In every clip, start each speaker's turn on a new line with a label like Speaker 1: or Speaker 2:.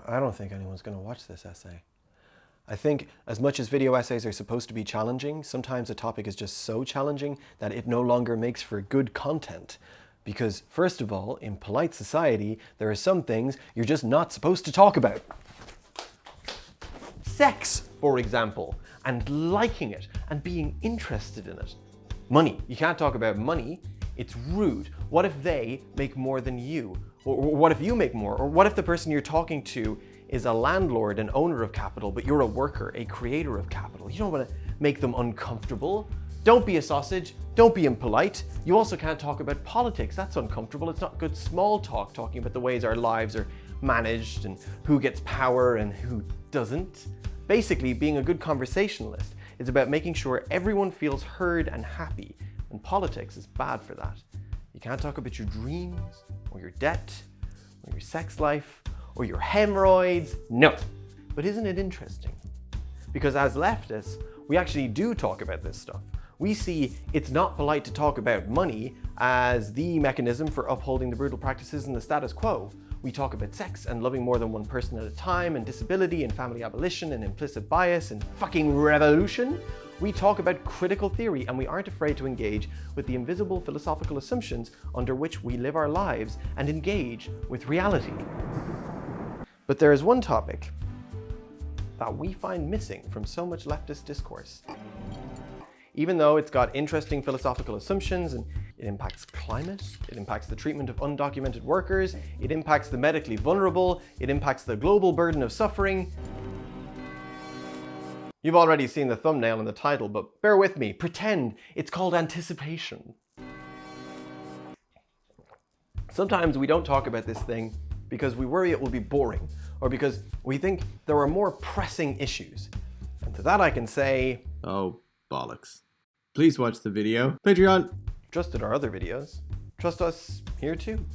Speaker 1: I don't think anyone's going to watch this essay. I think as much as video essays are supposed to be challenging, sometimes a topic is just so challenging that it no longer makes for good content. Because first of all, in polite society, there are some things you're just not supposed to talk about. Sex, for example, and liking it and being interested in it. Money. You can't talk about money. It's rude. What if they make more than you? Or what if you make more? Or what if the person you're talking to is a landlord and owner of capital, but you're a worker, a creator of capital? You don't want to make them uncomfortable. Don't be a sausage. Don't be impolite. You also can't talk about politics. That's uncomfortable. It's not good small talk, talking about the ways our lives are managed and who gets power and who doesn't. Basically, being a good conversationalist is about making sure everyone feels heard and happy, and politics is bad for that. You can't talk about your dreams, or your debt, or your sex life, or your hemorrhoids. No. But isn't it interesting? Because as leftists, we actually do talk about this stuff. We see it's not polite to talk about money as the mechanism for upholding the brutal practices in the status quo. We talk about sex and loving more than one person at a time, and disability and family abolition and implicit bias and fucking revolution. We talk about critical theory, and we aren't afraid to engage with the invisible philosophical assumptions under which we live our lives and engage with reality. But there is one topic that we find missing from so much leftist discourse. Even though it's got interesting philosophical assumptions and it impacts climate, it impacts the treatment of undocumented workers, it impacts the medically vulnerable, it impacts the global burden of suffering. You've already seen the thumbnail and the title, but bear with me. Pretend it's called anticipation. Sometimes we don't talk about this thing because we worry it will be boring, or because we think there are more pressing issues. And to that I can say,
Speaker 2: oh, bollocks. Please watch the video. Patreon.
Speaker 1: Trusted our other videos. Trust us here too.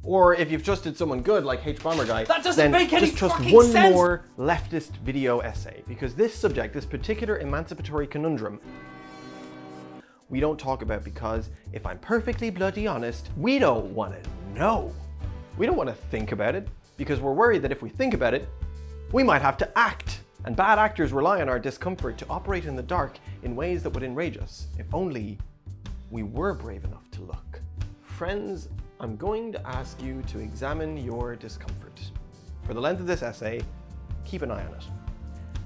Speaker 1: Or if you've trusted someone good like H-Bomber Guy,
Speaker 3: that doesn't make any
Speaker 1: just trust
Speaker 3: fucking
Speaker 1: one
Speaker 3: sense.
Speaker 1: more leftist video essay. Because this subject, this particular emancipatory conundrum, we don't talk about because, if I'm perfectly bloody honest, we don't want to know. We don't want to think about it because we're worried that if we think about it, we might have to act. And bad actors rely on our discomfort to operate in the dark in ways that would enrage us, if only we were brave enough to look. Friends, I'm going to ask you to examine your discomfort. For the length of this essay, keep an eye on it.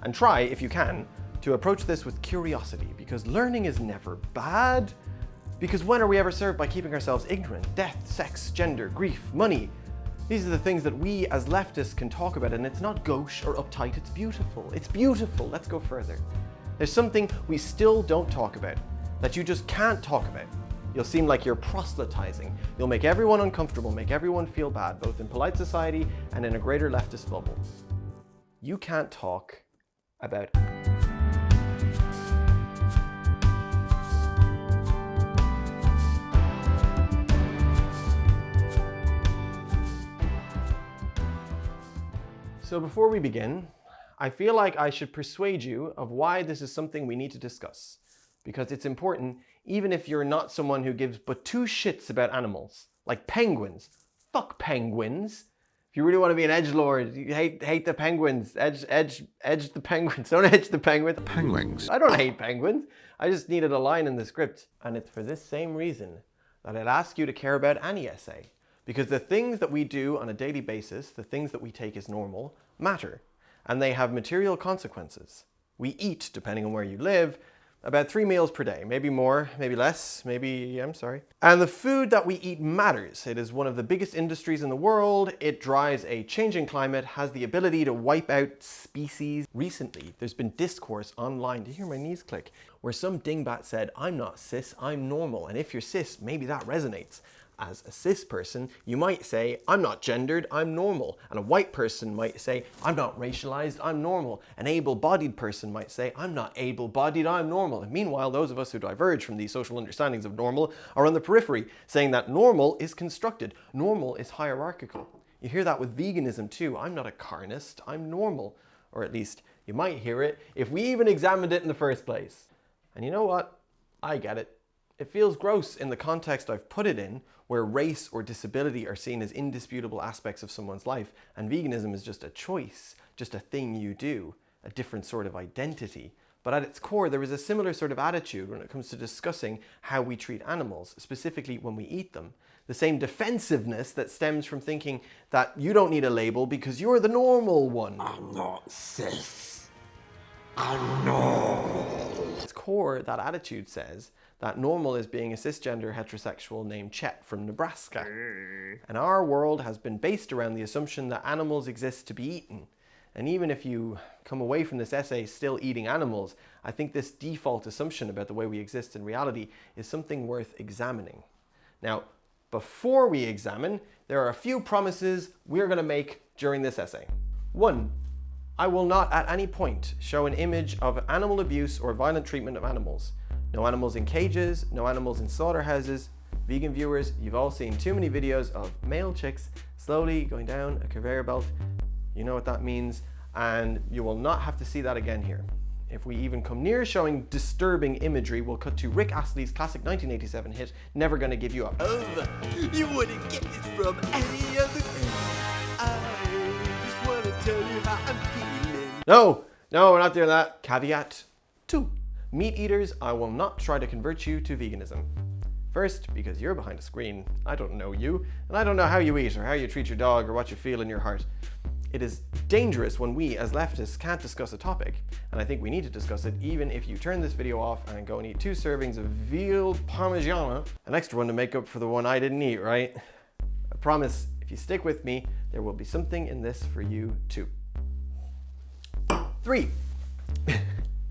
Speaker 1: And try, if you can, to approach this with curiosity, because learning is never bad. Because when are we ever served by keeping ourselves ignorant? Death, sex, gender, grief, money. These are the things that we as leftists can talk about, and it's not gauche or uptight, it's beautiful. It's beautiful. Let's go further. There's something we still don't talk about, that you just can't talk about. You'll seem like you're proselytizing. You'll make everyone uncomfortable, make everyone feel bad, both in polite society and in a greater leftist bubble. You can't talk about So before we begin, I feel like I should persuade you of why this is something we need to discuss. Because it's important, even if you're not someone who gives but two shits about animals. Like penguins. Fuck penguins. If you really want to be an edgelord, you hate the penguins. Edge the penguins. Don't edge the penguins.
Speaker 4: Penguins.
Speaker 1: I don't hate penguins. I just needed a line in the script. And it's for this same reason that I'd ask you to care about any essay. Because the things that we do on a daily basis, the things that we take as normal, matter. And they have material consequences. We eat, depending on where you live, about 3 meals per day. Maybe more, maybe less, And the food that we eat matters. It is one of the biggest industries in the world. It drives a changing climate, has the ability to wipe out species. Recently, there's been discourse online, do you hear my knees click? Where some dingbat said, I'm not cis, I'm normal. And if you're cis, maybe that resonates. As a cis person, you might say, I'm not gendered, I'm normal. And a white person might say, I'm not racialized, I'm normal. An able-bodied person might say, I'm not able-bodied, I'm normal. And meanwhile, those of us who diverge from these social understandings of normal are on the periphery, saying that normal is constructed, normal is hierarchical. You hear that with veganism too. I'm not a carnist, I'm normal. Or at least, you might hear it if we even examined it in the first place. And you know what? I get it. It feels gross in the context I've put it in, where race or disability are seen as indisputable aspects of someone's life, and veganism is just a choice, just a thing you do, a different sort of identity. But at its core, there is a similar sort of attitude when it comes to discussing how we treat animals, specifically when we eat them. The same defensiveness that stems from thinking that you don't need a label because you're the normal one.
Speaker 2: I'm not cis. I'm normal.
Speaker 1: At its core, that attitude says that normal is being a cisgender heterosexual named Chet from Nebraska. And our world has been based around the assumption that animals exist to be eaten. And even if you come away from this essay still eating animals, I think this default assumption about the way we exist in reality is something worth examining. Now, before we examine, there are a few promises we're going to make during this essay. 1. I will not at any point show an image of animal abuse or violent treatment of animals. No animals in cages, no animals in slaughterhouses. Vegan viewers, you've all seen too many videos of male chicks slowly going down a conveyor belt. You know what that means, and you will not have to see that again here. If we even come near showing disturbing imagery, we'll cut to Rick Astley's classic 1987 hit, Never Gonna Give You Up.
Speaker 2: You wouldn't get this from any other girl. I just want to tell you how I'm feeling.
Speaker 1: No, we're not doing that. Caveat 2. Meat eaters, I will not try to convert you to veganism. First, because you're behind a screen. I don't know you, and I don't know how you eat or how you treat your dog or what you feel in your heart. It is dangerous when we, as leftists, can't discuss a topic, and I think we need to discuss it even if you turn this video off and go and eat 2 servings of veal parmigiana, an extra one to make up for the one I didn't eat, right? I promise, if you stick with me, there will be something in this for you too. 3.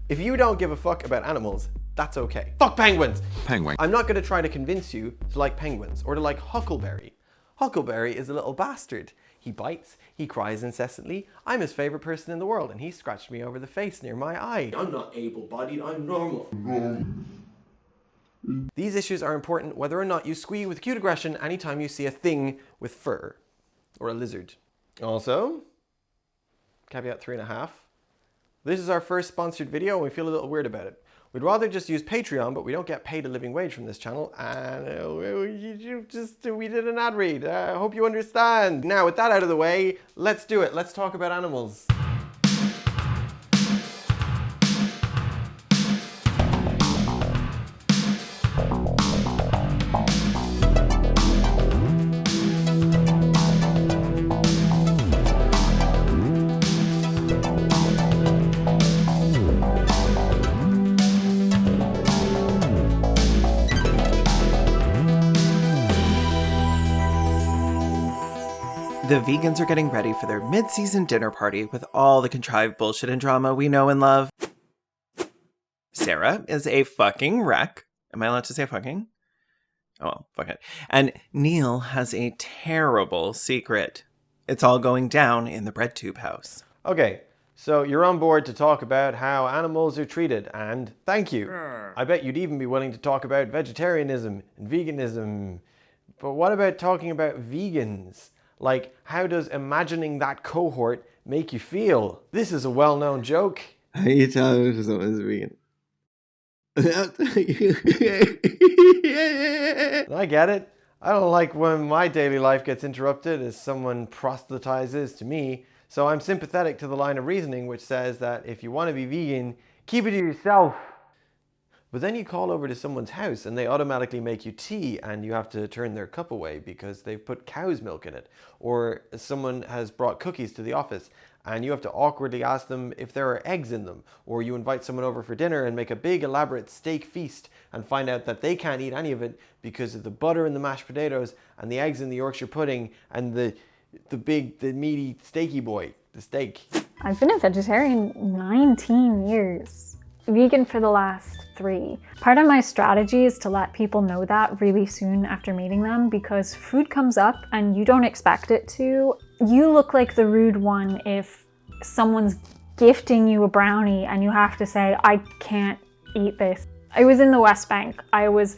Speaker 1: If you don't give a fuck about animals, that's okay. Fuck penguins!
Speaker 2: Penguin.
Speaker 1: I'm not going to try to convince you to like penguins or to like Huckleberry. Huckleberry is a little bastard. He bites, he cries incessantly. I'm his favorite person in the world, and he scratched me over the face near my eye. I'm not able-bodied, I'm normal. These issues are important whether or not you squee with cute aggression anytime you see a thing with fur, or a lizard. Also, caveat 3.5, this is our first sponsored video and we feel a little weird about it. We'd rather just use Patreon, but we don't get paid a living wage from this channel, and we did an ad read. I hope you understand. Now, with that out of the way, let's do it. Let's talk about animals.
Speaker 3: The vegans are getting ready for their mid-season dinner party with all the contrived bullshit and drama we know and love. Sarah is a fucking wreck. Am I allowed to say fucking? Oh, well, fuck it. And Neil has a terrible secret. It's all going down in the bread tube house.
Speaker 1: Okay, so you're on board to talk about how animals are treated, and thank you. I bet you'd even be willing to talk about vegetarianism and veganism. But what about talking about vegans? Like, how does imagining that cohort make you feel? This is a well-known joke.
Speaker 2: How do you tell if someone's vegan?
Speaker 1: I get it. I don't like when my daily life gets interrupted as someone proselytizes to me. So I'm sympathetic to the line of reasoning which says that if you want to be vegan, keep it to yourself. But then you call over to someone's house and they automatically make you tea and you have to turn their cup away because they've put cow's milk in it. Or someone has brought cookies to the office and you have to awkwardly ask them if there are eggs in them. Or you invite someone over for dinner and make a big elaborate steak feast and find out that they can't eat any of it because of the butter in the mashed potatoes and the eggs in the Yorkshire pudding and the meaty steaky boy, the steak.
Speaker 4: I've been a vegetarian 19 years. Vegan for the last 3. Part of my strategy is to let people know that really soon after meeting them, because food comes up and you don't expect it to. You look like the rude one if someone's gifting you a brownie and you have to say, I can't eat this. I was in the West Bank. I was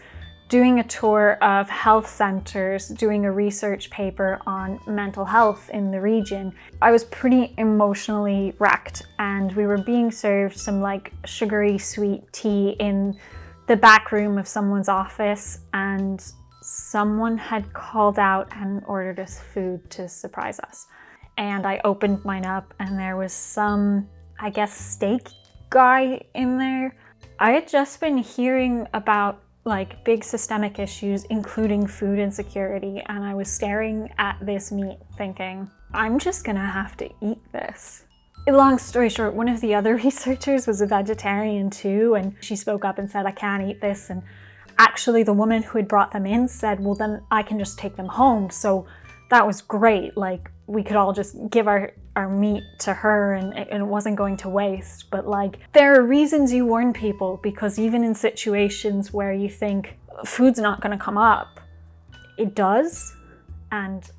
Speaker 4: doing a tour of health centers, doing a research paper on mental health in the region. I was pretty emotionally wrecked and we were being served some like sugary sweet tea in the back room of someone's office, and someone had called out and ordered us food to surprise us. And I opened mine up and there was some, I guess, steak guy in there. I had just been hearing about like big systemic issues, including food insecurity, and I was staring at this meat thinking, I'm just gonna have to eat this. Long story short, one of the other researchers was a vegetarian too, and she spoke up and said, I can't eat this. And actually the woman who had brought them in said, well, then I can just take them home. So that was great. Like, we could all just give our meat to her and it wasn't going to waste. But like, there are reasons you warn people, because even in situations where you think food's not going to come up, it does. And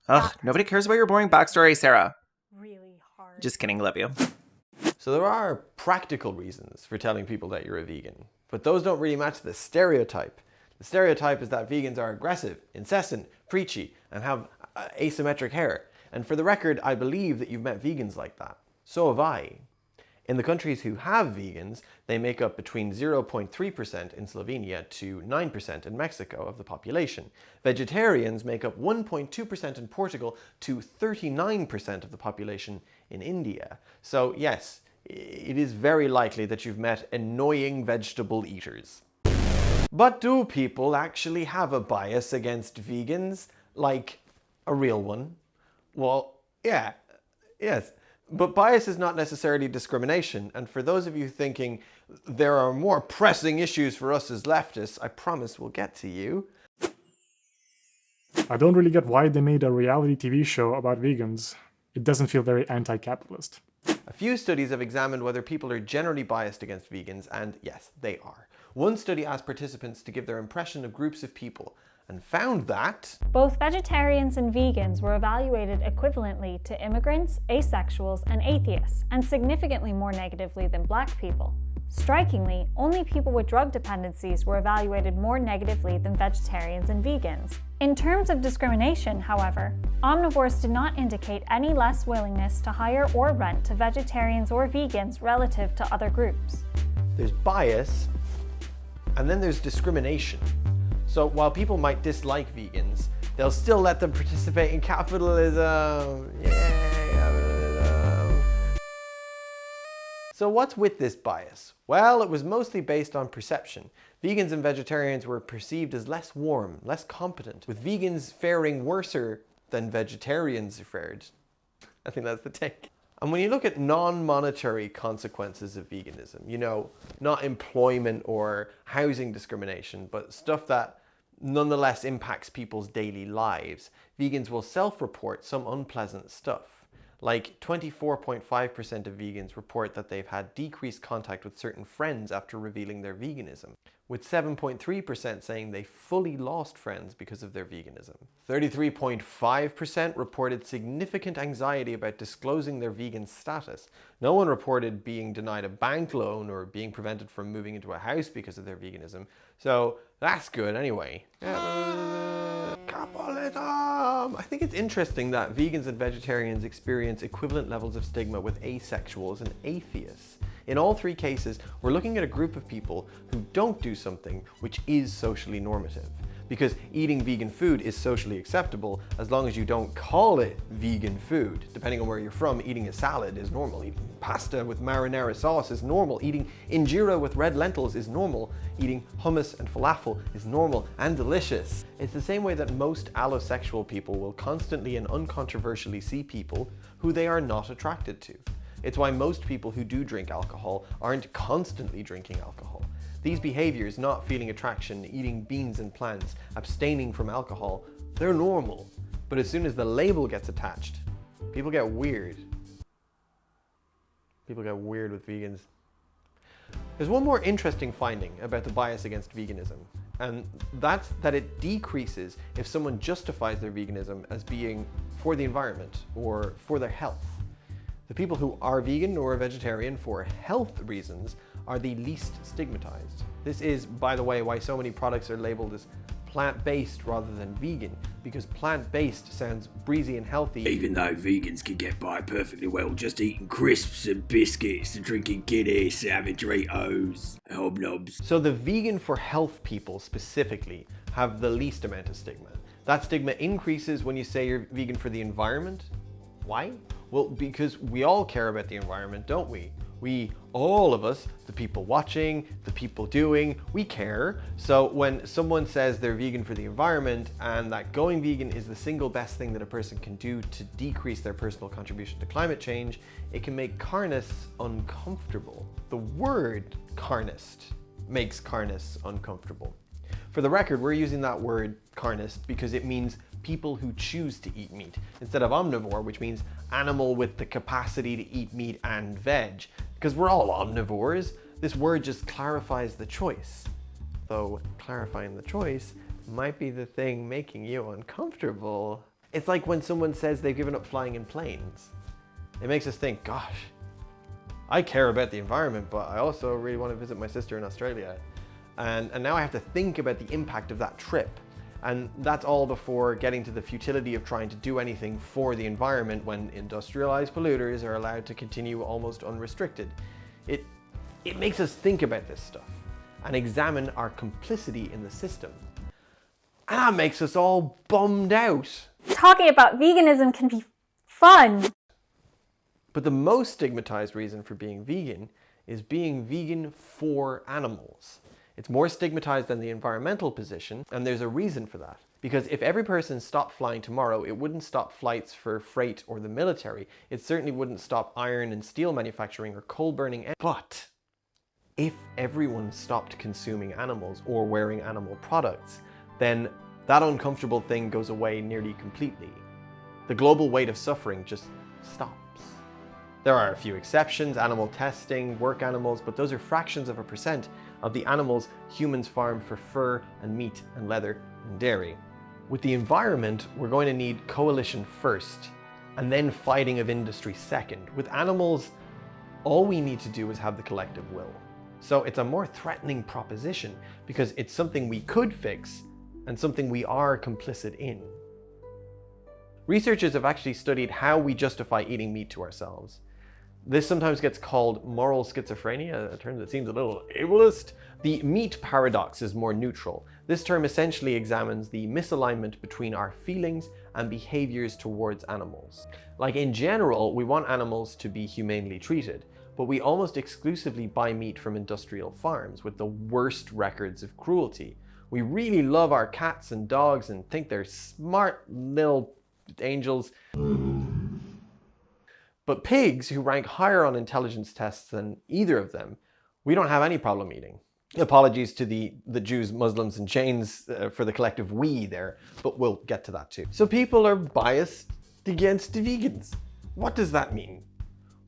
Speaker 3: Ugh, nobody cares about your boring backstory, Sarah.
Speaker 4: really hard.
Speaker 3: Just kidding, love you.
Speaker 1: So there are practical reasons for telling people that you're a vegan, but those don't really match the stereotype. The stereotype is that vegans are aggressive, incessant, preachy, and have asymmetric hair. And for the record, I believe that you've met vegans like that. So have I. In the countries who have vegans, they make up between 0.3% in Slovenia to 9% in Mexico of the population. Vegetarians make up 1.2% in Portugal to 39% of the population in India. So yes, it is very likely that you've met annoying vegetable eaters. But do people actually have a bias against vegans? Like, a real one? Well, yeah, yes. But bias is not necessarily discrimination, and for those of you thinking there are more pressing issues for us as leftists, I promise we'll get to you.
Speaker 5: I don't really get why they made a reality TV show about vegans. It doesn't feel very anti-capitalist.
Speaker 1: A few studies have examined whether people are generally biased against vegans, and yes, they are. One study asked participants to give their impression of groups of people, and found that
Speaker 4: Both vegetarians and vegans were evaluated equivalently to immigrants, asexuals, and atheists, and significantly more negatively than Black people. Strikingly, only people with drug dependencies were evaluated more negatively than vegetarians and vegans. In terms of discrimination, however, omnivores did not indicate any less willingness to hire or rent to vegetarians or vegans relative to other groups.
Speaker 1: there's bias, and then there's discrimination. So while people might dislike vegans, they'll still let them participate in capitalism. Yay, capitalism. So what's with this bias? Well, it was mostly based on perception. Vegans and vegetarians were perceived as less warm, less competent, with vegans faring worser than vegetarians fared. I think that's the take. And when you look at non-monetary consequences of veganism, you know, not employment or housing discrimination, but stuff that nonetheless impacts people's daily lives, vegans will self-report some unpleasant stuff. Like 24.5% of vegans report that they've had decreased contact with certain friends after revealing their veganism, with 7.3% saying they fully lost friends because of their veganism. 33.5% reported significant anxiety about disclosing their vegan status. No one reported being denied a bank loan or being prevented from moving into a house because of their veganism. So that's good anyway. Capitalism! I think it's interesting that vegans and vegetarians experience equivalent levels of stigma with asexuals and atheists. In all three cases, we're looking at a group of people who don't do something which is socially normative. Because eating vegan food is socially acceptable as long as you don't call it vegan food. Depending on where you're from, eating a salad is normal. Eating pasta with marinara sauce is normal. Eating injera with red lentils is normal. Eating hummus and falafel is normal and delicious. It's the same way that most allosexual people will constantly and uncontroversially see people who they are not attracted to. It's why most people who do drink alcohol aren't constantly drinking alcohol. These behaviors, not feeling attraction, eating beans and plants, abstaining from alcohol, they're normal. But as soon as the label gets attached, people get weird. People get weird with vegans. There's one more interesting finding about the bias against veganism, and that's that it decreases if someone justifies their veganism as being for the environment or for their health. The people who are vegan or vegetarian for health reasons are the least stigmatized. This is, by the way, why so many products are labeled as plant-based rather than vegan, because plant-based sounds breezy and healthy.
Speaker 2: Even though vegans can get by perfectly well just eating crisps and biscuits and drinking Guinness, having Doritos, hobnobs.
Speaker 1: So the vegan for health people specifically have the least amount of stigma. That stigma increases when you say you're vegan for the environment. Why? Well, because we all care about the environment, don't we? We, all of us, the people watching, the people doing, we care. So when someone says they're vegan for the environment and that going vegan is the single best thing that a person can do to decrease their personal contribution to climate change, it can make carnists uncomfortable. The word carnist makes carnists uncomfortable. For the record, we're using that word carnist because it means people who choose to eat meat, instead of omnivore, which means animal with the capacity to eat meat and veg. Because we're all omnivores, this word just clarifies the choice. Though clarifying the choice might be the thing making you uncomfortable. It's like when someone says they've given up flying in planes. It makes us think, gosh, I care about the environment, but I also really want to visit my sister in Australia. And now I have to think about the impact of that trip. And that's all before getting to the futility of trying to do anything for the environment when industrialized polluters are allowed to continue almost unrestricted. It makes us think about this stuff and examine our complicity in the system. And that makes us all bummed out.
Speaker 4: Talking about veganism can be fun.
Speaker 1: But the most stigmatized reason for being vegan is being vegan for animals. It's more stigmatized than the environmental position, and there's a reason for that. Because if every person stopped flying tomorrow, it wouldn't stop flights for freight or the military. It certainly wouldn't stop iron and steel manufacturing or coal burning. But if everyone stopped consuming animals or wearing animal products, then that uncomfortable thing goes away nearly completely. The global weight of suffering just stops. There are a few exceptions, animal testing, work animals, but those are fractions of a percent of the animals humans farm for fur and meat and leather and dairy. With the environment, we're going to need coalition first, and then fighting of industry second. With animals, all we need to do is have the collective will. So it's a more threatening proposition because it's something we could fix and something we are complicit in. Researchers have actually studied how we justify eating meat to ourselves. This sometimes gets called moral schizophrenia, a term that seems a little ableist. The meat paradox is more neutral. This term essentially examines the misalignment between our feelings and behaviors towards animals. Like in general, we want animals to be humanely treated, but we almost exclusively buy meat from industrial farms with the worst records of cruelty. We really love our cats and dogs and think they're smart little angels. But pigs, who rank higher on intelligence tests than either of them, we don't have any problem eating. Apologies to the Jews, Muslims, and chains for the collective we there, but we'll get to that too. So people are biased against vegans. What does that mean?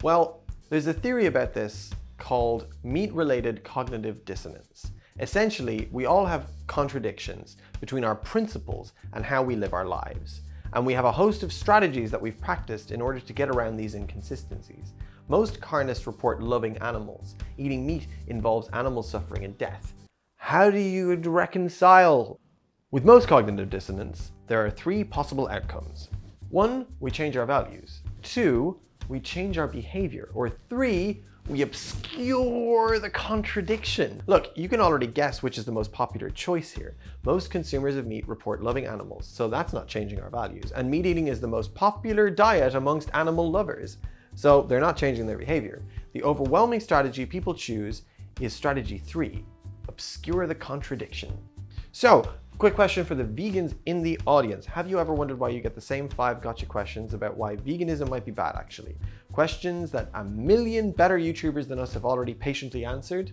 Speaker 1: Well, there's a theory about this called meat-related cognitive dissonance. Essentially, we all have contradictions between our principles and how we live our lives. And we have a host of strategies that we've practiced in order to get around these inconsistencies. Most carnists report loving animals. Eating meat involves animal suffering and death. How do you reconcile? With most cognitive dissonance, there are 3 possible outcomes. 1, we change our values. 2, we change our behavior. Or 3, we obscure the contradiction. Look, you can already guess which is the most popular choice here. Most consumers of meat report loving animals, so that's not changing our values. And meat eating is the most popular diet amongst animal lovers, so they're not changing their behavior. The overwhelming strategy people choose is strategy 3, obscure the contradiction. So, quick question for the vegans in the audience. Have you ever wondered why you get the same 5 gotcha questions about why veganism might be bad, actually? Questions that a million better YouTubers than us have already patiently answered?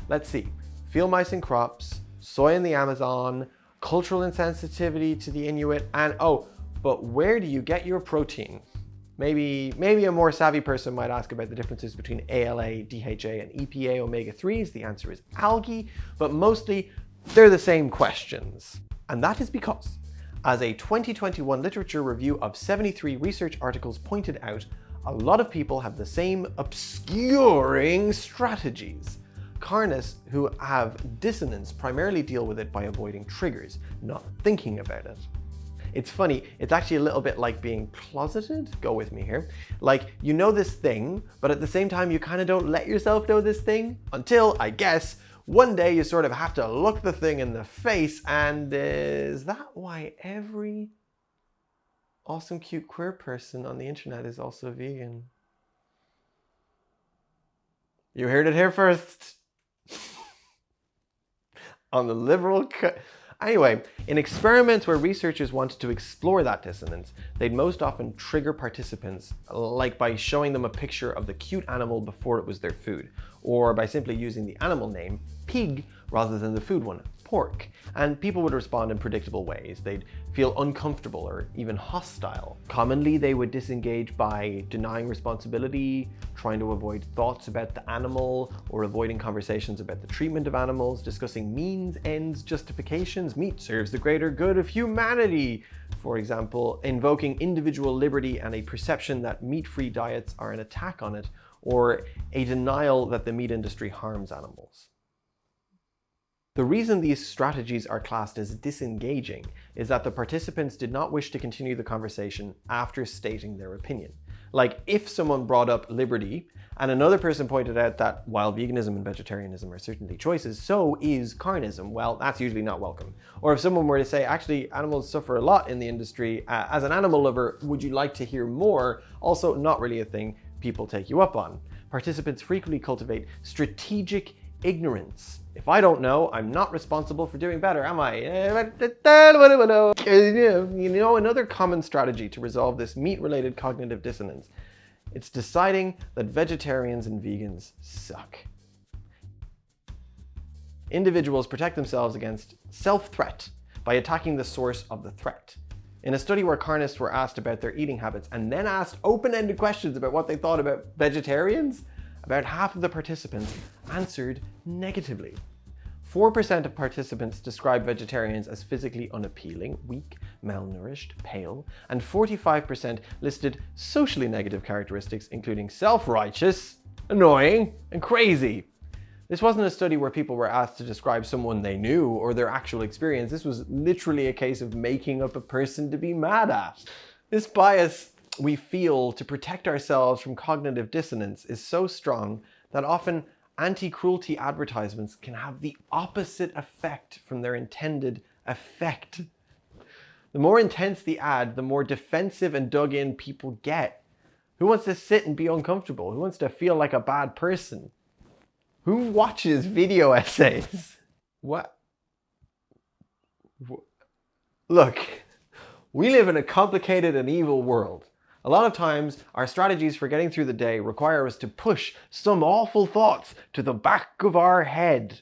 Speaker 1: Let's see. Field mice in crops, soy in the Amazon, cultural insensitivity to the Inuit, and but where do you get your protein? Maybe a more savvy person might ask about the differences between ALA, DHA, and EPA omega-3s. The answer is algae, but mostly they're the same questions. And that is because, as a 2021 literature review of 73 research articles pointed out, a lot of people have the same obscuring strategies. carnists who have dissonance primarily deal with it by avoiding triggers, not thinking about it. It's funny, it's actually a little bit like being closeted. Go with me here. Like, you know this thing, but at the same time, you kind of don't let yourself know this thing until, I guess, one day you sort of have to look the thing in the face. And is that why every awesome, cute, queer person on the internet is also vegan? You heard it here first. On the liberal Anyway, in experiments where researchers wanted to explore that dissonance, they'd most often trigger participants, like by showing them a picture of the cute animal before it was their food, or by simply using the animal name, pig, rather than the food one, pork. And people would respond in predictable ways. They'd feel uncomfortable or even hostile. Commonly, they would disengage by denying responsibility, trying to avoid thoughts about the animal, or avoiding conversations about the treatment of animals, discussing means, ends, justifications. Meat serves the greater good of humanity. For example, invoking individual liberty and a perception that meat-free diets are an attack on it, or a denial that the meat industry harms animals. The reason these strategies are classed as disengaging is that the participants did not wish to continue the conversation after stating their opinion. Like, if someone brought up liberty and another person pointed out that while veganism and vegetarianism are certainly choices, so is carnism, well, that's usually not welcome. Or if someone were to say, actually, animals suffer a lot in the industry, as an animal lover, would you like to hear more? Also, not really a thing people take you up on. Participants frequently cultivate strategic ignorance. If I don't know, I'm not responsible for doing better, am I? You know, another common strategy to resolve this meat-related cognitive dissonance, it's deciding that vegetarians and vegans suck. Individuals protect themselves against self-threat by attacking the source of the threat. In a study where carnists were asked about their eating habits and then asked open-ended questions about what they thought about vegetarians, about half of the participants answered negatively. 4% of participants described vegetarians as physically unappealing, weak, malnourished, pale, and 45% listed socially negative characteristics, including self-righteous, annoying, and crazy. This wasn't a study where people were asked to describe someone they knew or their actual experience. This was literally a case of making up a person to be mad at. This bias we feel to protect ourselves from cognitive dissonance is so strong that often anti-cruelty advertisements can have the opposite effect from their intended effect. The more intense the ad, the more defensive and dug in people get. Who wants to sit and be uncomfortable? Who wants to feel like a bad person? Who watches video essays? What? Look, we live in a complicated and evil world. A lot of times, our strategies for getting through the day require us to push some awful thoughts to the back of our head.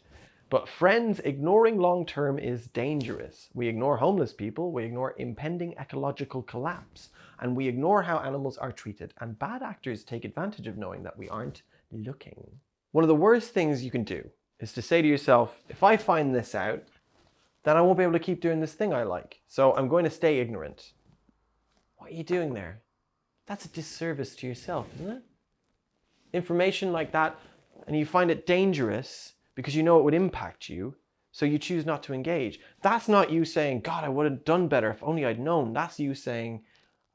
Speaker 1: But friends, ignoring long-term is dangerous. We ignore homeless people, we ignore impending ecological collapse, and we ignore how animals are treated, and bad actors take advantage of knowing that we aren't looking. One of the worst things you can do is to say to yourself, if I find this out, then I won't be able to keep doing this thing I like, so I'm going to stay ignorant. What are you doing there? That's a disservice to yourself, isn't it? Information like that, and you find it dangerous because you know it would impact you, so you choose not to engage. That's not you saying, God, I would have done better if only I'd known. That's you saying,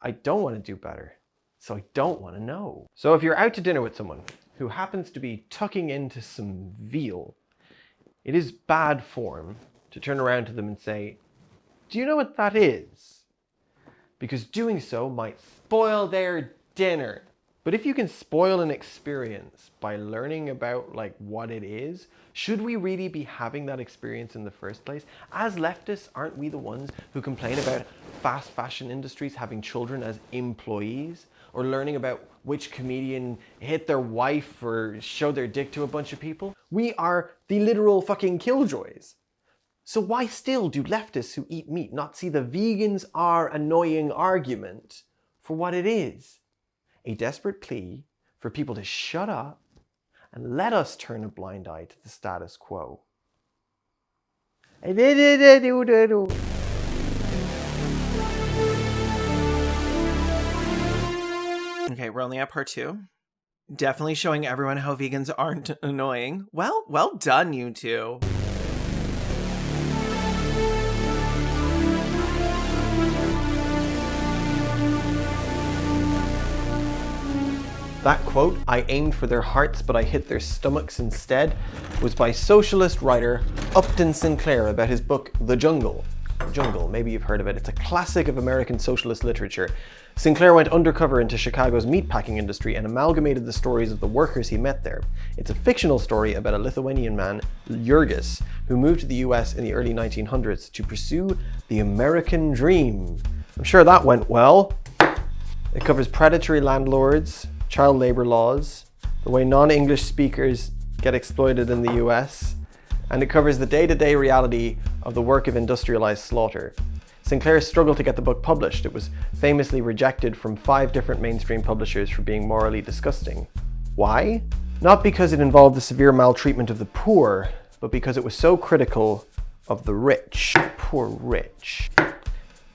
Speaker 1: I don't want to do better, so I don't want to know. So if you're out to dinner with someone who happens to be tucking into some veal, it is bad form to turn around to them and say, do you know what that is? Because doing so might spoil their dinner. But if you can spoil an experience by learning about what it is, should we really be having that experience in the first place? As leftists, aren't we the ones who complain about fast fashion industries having children as employees? Or learning about which comedian hit their wife or showed their dick to a bunch of people? We are the literal fucking killjoys. So why still do leftists who eat meat not see the vegans are annoying argument for what it is? A desperate plea for people to shut up and let us turn a blind eye to the status quo.
Speaker 3: Okay, we're only at part 2. Definitely showing everyone how vegans aren't annoying. Well done, you two.
Speaker 1: That quote, "I aimed for their hearts but I hit their stomachs instead," was by socialist writer Upton Sinclair about his book The Jungle. Jungle, maybe you've heard of it. It's a classic of American socialist literature. Sinclair went undercover into Chicago's meatpacking industry and amalgamated the stories of the workers he met there. It's a fictional story about a Lithuanian man, Jurgis, who moved to the US in the early 1900s to pursue the American dream. I'm sure that went well. It covers predatory landlords, child labor laws, the way non-English speakers get exploited in the US, and it covers the day-to-day reality of the work of industrialized slaughter. Sinclair struggled to get the book published. It was famously rejected from 5 different mainstream publishers for being morally disgusting. Why? Not because it involved the severe maltreatment of the poor, but because it was so critical of the rich. Poor rich.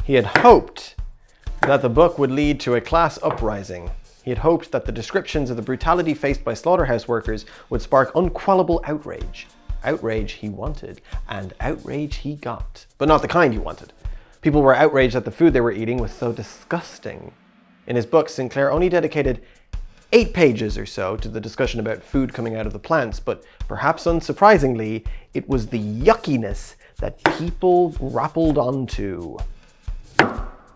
Speaker 1: He had hoped that the book would lead to a class uprising. He had hoped that the descriptions of the brutality faced by slaughterhouse workers would spark unquellable outrage. Outrage he wanted, and outrage he got. But not the kind he wanted. People were outraged that the food they were eating was so disgusting. In his book, Sinclair only dedicated 8 pages or so to the discussion about food coming out of the plants, but perhaps unsurprisingly, it was the yuckiness that people grappled onto.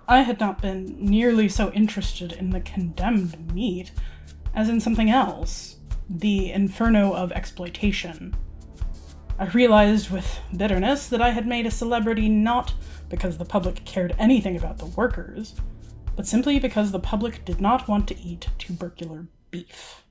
Speaker 6: I had not been nearly so interested in the condemned meat as in something else, the inferno of exploitation. I realized with bitterness that I had made a celebrity not because the public cared anything about the workers, but simply because the public did not want to eat tubercular beef.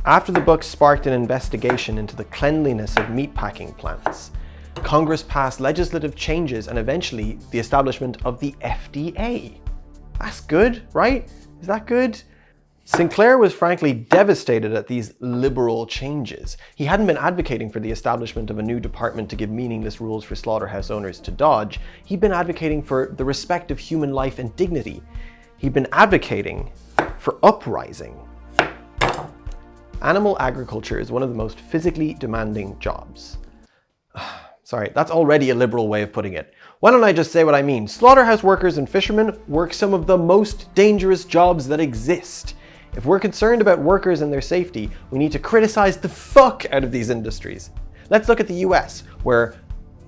Speaker 1: After the book sparked an investigation into the cleanliness of meatpacking plants, Congress passed legislative changes and eventually the establishment of the FDA. That's good, right? Is that good? Sinclair was frankly devastated at these liberal changes. He hadn't been advocating for the establishment of a new department to give meaningless rules for slaughterhouse owners to dodge. He'd been advocating for the respect of human life and dignity. He'd been advocating for uprising. Animal agriculture is one of the most physically demanding jobs. Sorry, that's already a liberal way of putting it. Why don't I just say what I mean? Slaughterhouse workers and fishermen work some of the most dangerous jobs that exist. If we're concerned about workers and their safety, we need to criticize the fuck out of these industries. Let's look at the US, where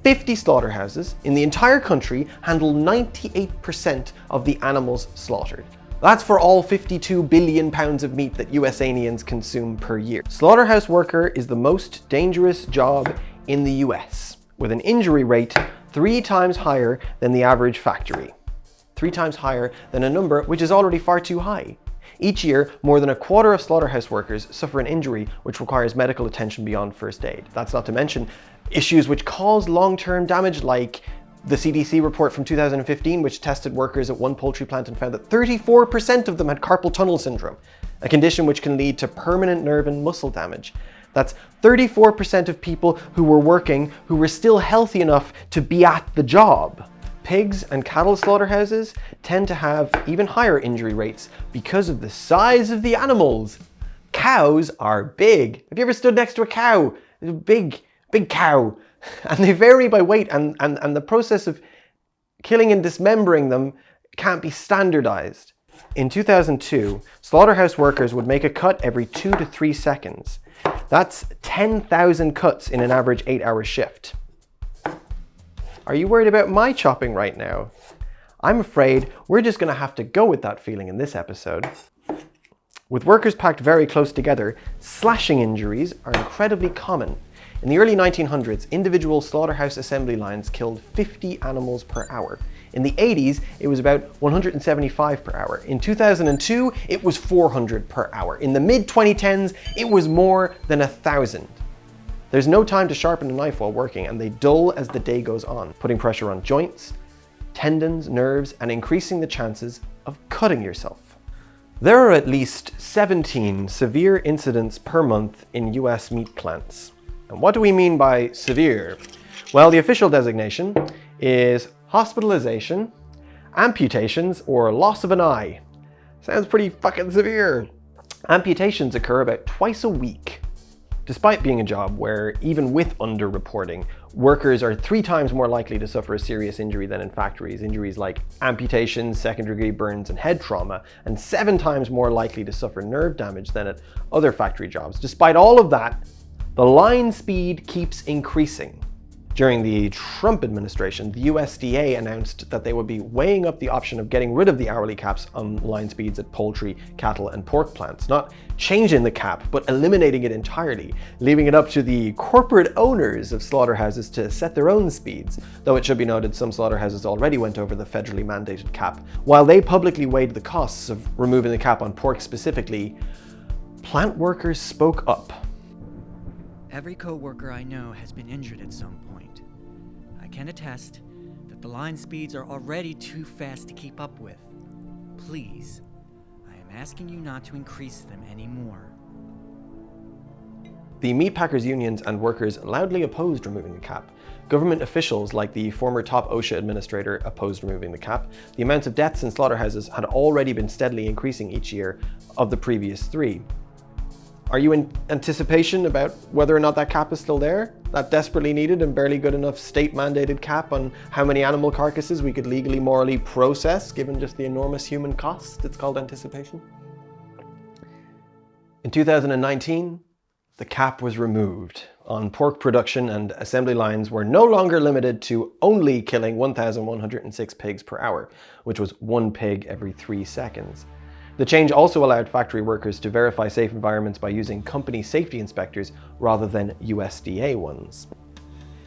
Speaker 1: 50 slaughterhouses in the entire country handle 98% of the animals slaughtered. That's for all 52 billion pounds of meat that USanians consume per year. Slaughterhouse worker is the most dangerous job in the US, with an injury rate 3 times higher than the average factory. 3 times higher than a number which is already far too high. Each year, more than a quarter of slaughterhouse workers suffer an injury which requires medical attention beyond first aid. That's not to mention issues which cause long-term damage, like the CDC report from 2015, which tested workers at one poultry plant and found that 34% of them had carpal tunnel syndrome, a condition which can lead to permanent nerve and muscle damage. That's 34% of people who were working who were still healthy enough to be at the job. Pigs and cattle slaughterhouses tend to have even higher injury rates because of the size of the animals. Cows are big. Have you ever stood next to a cow? It's a big cow. And they vary by weight, and the process of killing and dismembering them can't be standardized. In 2002, slaughterhouse workers would make a cut every 2 to 3 seconds. That's 10,000 cuts in an average 8-hour shift. Are you worried about my chopping right now? I'm afraid we're just going to have to go with that feeling in this episode. With workers packed very close together, slashing injuries are incredibly common. In the early 1900s, individual slaughterhouse assembly lines killed 50 animals per hour. In the 80s, it was about 175 per hour. In 2002, it was 400 per hour. In the mid-2010s, it was more than 1,000. There's no time to sharpen a knife while working, and they dull as the day goes on, putting pressure on joints, tendons, nerves, and increasing the chances of cutting yourself. There are at least 17 severe incidents per month in US meat plants. And what do we mean by severe? Well, the official designation is hospitalization, amputations, or loss of an eye. Sounds pretty fucking severe. Amputations occur about twice a week, despite being a job where, even with underreporting, workers are 3 times more likely to suffer a serious injury than in factories. Injuries like amputations, second-degree burns, and head trauma, and 7 times more likely to suffer nerve damage than at other factory jobs. Despite all of that, the line speed keeps increasing. During the Trump administration, the USDA announced that they would be weighing up the option of getting rid of the hourly caps on line speeds at poultry, cattle, and pork plants. Not changing the cap, but eliminating it entirely, leaving it up to the corporate owners of slaughterhouses to set their own speeds. Though it should be noted, some slaughterhouses already went over the federally mandated cap. While they publicly weighed the costs of removing the cap on pork specifically, plant workers spoke up.
Speaker 7: Every co-worker I know has been injured at some point. I can attest that the line speeds are already too fast to keep up with. Please, I am asking you not to increase them anymore.
Speaker 1: The meatpackers' unions and workers loudly opposed removing the cap. Government officials like the former top OSHA administrator opposed removing the cap. The amounts of deaths in slaughterhouses had already been steadily increasing each year of the previous 3. Are you in anticipation about whether or not that cap is still there? That desperately needed and barely good enough state-mandated cap on how many animal carcasses we could legally, morally process, given just the enormous human cost? It's called anticipation. In 2019, the cap was removed on pork production, and assembly lines were no longer limited to only killing 1,106 pigs per hour, which was 1 pig every 3 seconds. The change also allowed factory workers to verify safe environments by using company safety inspectors rather than USDA ones.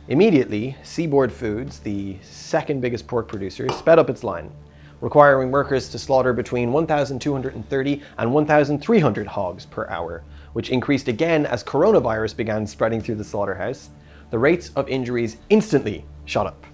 Speaker 1: Immediately, Seaboard Foods, the second biggest pork producer, sped up its line, requiring workers to slaughter between 1,230 and 1,300 hogs per hour, which increased again as coronavirus began spreading through the slaughterhouse. The rates of injuries instantly shot up.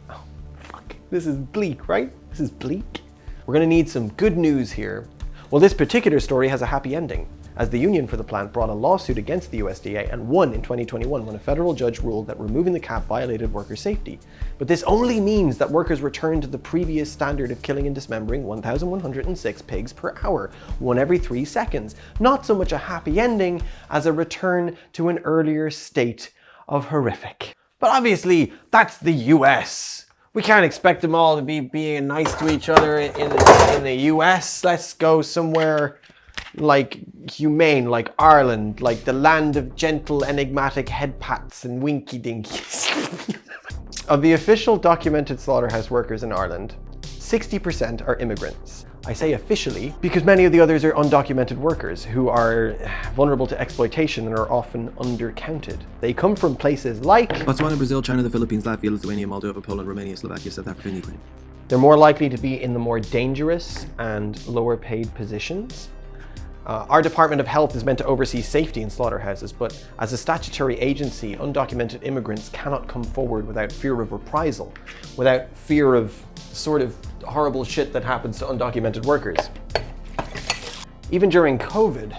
Speaker 1: Oh, fuck. This is bleak, right? This is bleak. We're going to need some good news here. Well, this particular story has a happy ending, as the union for the plant brought a lawsuit against the USDA and won in 2021 when a federal judge ruled that removing the cap violated worker safety. But this only means that workers return to the previous standard of killing and dismembering 1,106 pigs per hour, 1 every 3 seconds. Not so much a happy ending as a return to an earlier state of horrific. But obviously, that's the US. We can't expect them all to be being nice to each other in the US. Let's go somewhere like humane, like Ireland, like the land of gentle, enigmatic head pats and winky dinkies. Of the official documented slaughterhouse workers in Ireland, 60% are immigrants. I say officially because many of the others are undocumented workers who are vulnerable to exploitation and are often undercounted. They come from places like
Speaker 8: Botswana, Brazil, China, the Philippines, Latvia, Lithuania, Moldova, Poland, Romania, Slovakia, South Africa, and Ukraine.
Speaker 1: They're more likely to be in the more dangerous and lower paid positions. Our Department of Health is meant to oversee safety in slaughterhouses, but as a statutory agency, undocumented immigrants cannot come forward without fear of reprisal, without fear of sort of horrible shit that happens to undocumented workers. Even during COVID,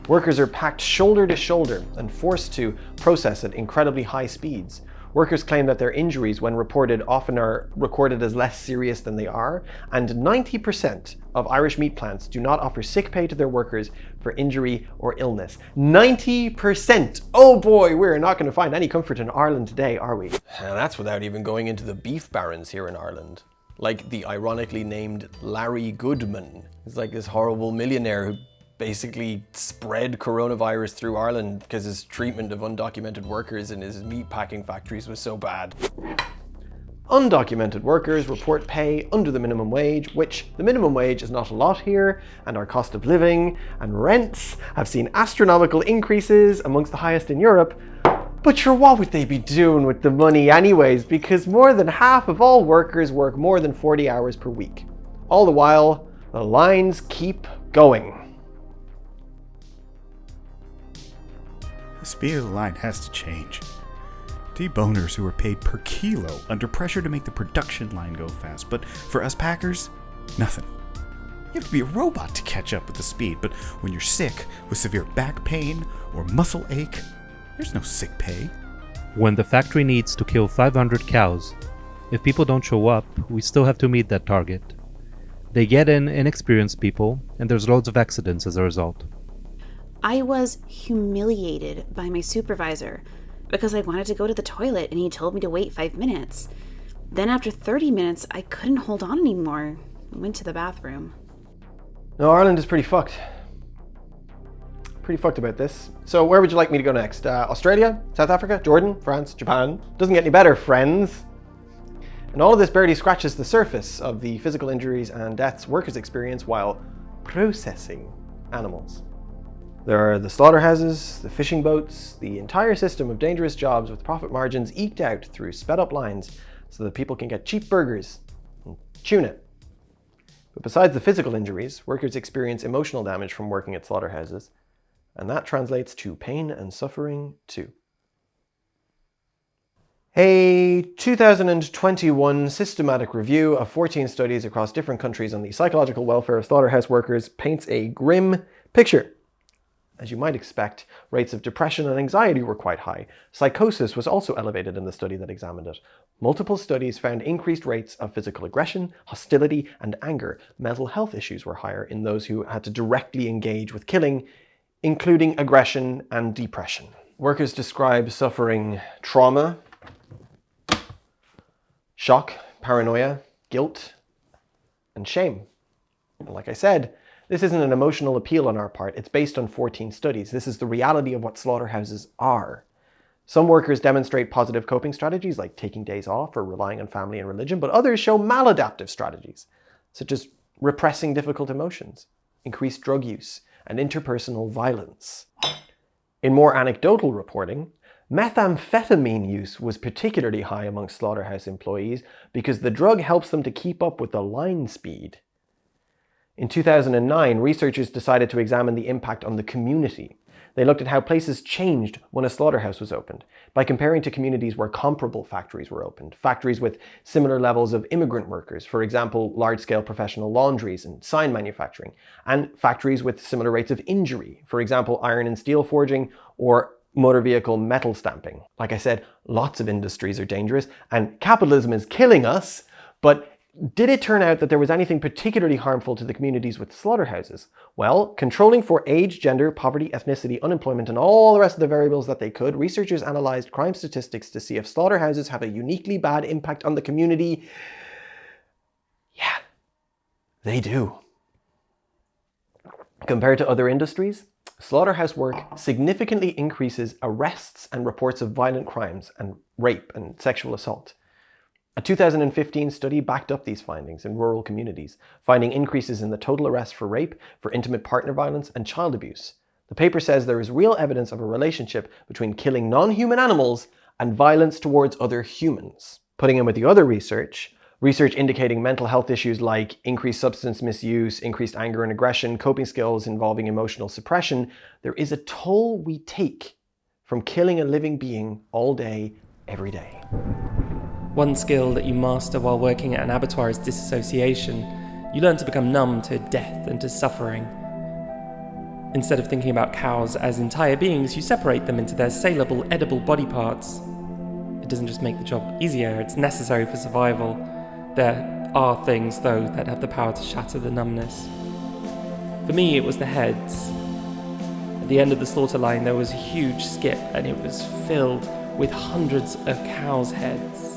Speaker 1: workers are packed shoulder to shoulder and forced to process at incredibly high speeds. Workers claim that their injuries, when reported, often are recorded as less serious than they are, and 90% of Irish meat plants do not offer sick pay to their workers for injury or illness. 90%! Oh boy, we're not going to find any comfort in Ireland today, are we? And that's without even going into the beef barons here in Ireland. Like the ironically named Larry Goodman. He's like this horrible millionaire who basically spread coronavirus through Ireland because his treatment of undocumented workers in his meat packing factories was so bad. Undocumented workers report pay under the minimum wage, which the minimum wage is not a lot here, and our cost of living and rents have seen astronomical increases, amongst the highest in Europe. But sure, what would they be doing with the money anyways? Because more than half of all workers work more than 40 hours per week. All the while, the lines keep going.
Speaker 9: The speed of the line has to change. Deboners who are paid per kilo under pressure to make the production line go fast, but for us packers, nothing. You have to be a robot to catch up with the speed, but when you're sick with severe back pain or muscle ache, there's no sick pay.
Speaker 10: When the factory needs to kill 500 cows, if people don't show up, we still have to meet that target. They get in inexperienced people, and there's loads of accidents as a result.
Speaker 11: I was humiliated by my supervisor because I wanted to go to the toilet and he told me to wait 5 minutes. Then after 30 minutes, I couldn't hold on anymore. I went to the bathroom.
Speaker 1: No, Ireland is pretty fucked. Pretty fucked about this. So where would you like me to go next? Australia? South Africa? Jordan? France? Japan? Doesn't get any better, friends. And all of this barely scratches the surface of the physical injuries and deaths workers experience while processing animals. There are the slaughterhouses, the fishing boats, the entire system of dangerous jobs with profit margins eked out through sped up lines so that people can get cheap burgers and tuna. But besides the physical injuries, workers experience emotional damage from working at slaughterhouses, and that translates to pain and suffering too. A 2021 systematic review of 14 studies across different countries on the psychological welfare of slaughterhouse workers paints a grim picture. As you might expect, rates of depression and anxiety were quite high. Psychosis was also elevated in the study that examined it. Multiple studies found increased rates of physical aggression, hostility, and anger. Mental health issues were higher in those who had to directly engage with killing, including aggression and depression. Workers describe suffering trauma, shock, paranoia, guilt, and shame. And like I said, this isn't an emotional appeal on our part. It's based on 14 studies. This is the reality of what slaughterhouses are. Some workers demonstrate positive coping strategies like taking days off or relying on family and religion, but others show maladaptive strategies, such as repressing difficult emotions, increased drug use, and interpersonal violence. In more anecdotal reporting, methamphetamine use was particularly high among slaughterhouse employees because the drug helps them to keep up with the line speed. In 2009, researchers decided to examine the impact on the community. They looked at how places changed when a slaughterhouse was opened, by comparing to communities where comparable factories were opened, factories with similar levels of immigrant workers, for example, large-scale professional laundries and sign manufacturing, and factories with similar rates of injury, for example, iron and steel forging or motor vehicle metal stamping. Like I said, lots of industries are dangerous, and capitalism is killing us, but did it turn out that there was anything particularly harmful to the communities with slaughterhouses? Well, controlling for age, gender, poverty, ethnicity, unemployment, and all the rest of the variables that they could, researchers analyzed crime statistics to see if slaughterhouses have a uniquely bad impact on the community. Yeah, they do. Compared to other industries, slaughterhouse work significantly increases arrests and reports of violent crimes and rape and sexual assault. A 2015 study backed up these findings in rural communities, finding increases in the total arrests for rape, for intimate partner violence, and child abuse. The paper says there is real evidence of a relationship between killing non-human animals and violence towards other humans. Putting in with the other research indicating mental health issues like increased substance misuse, increased anger and aggression, coping skills involving emotional suppression, there is a toll we take from killing a living being all day, every day.
Speaker 12: One skill that you master while working at an abattoir is disassociation. You learn to become numb to death and to suffering. Instead of thinking about cows as entire beings, you separate them into their saleable, edible body parts. It doesn't just make the job easier, it's necessary for survival. There are things, though, that have the power to shatter the numbness. For me, it was the heads. At the end of the slaughter line, there was a huge skip, and it was filled with hundreds of cows' heads.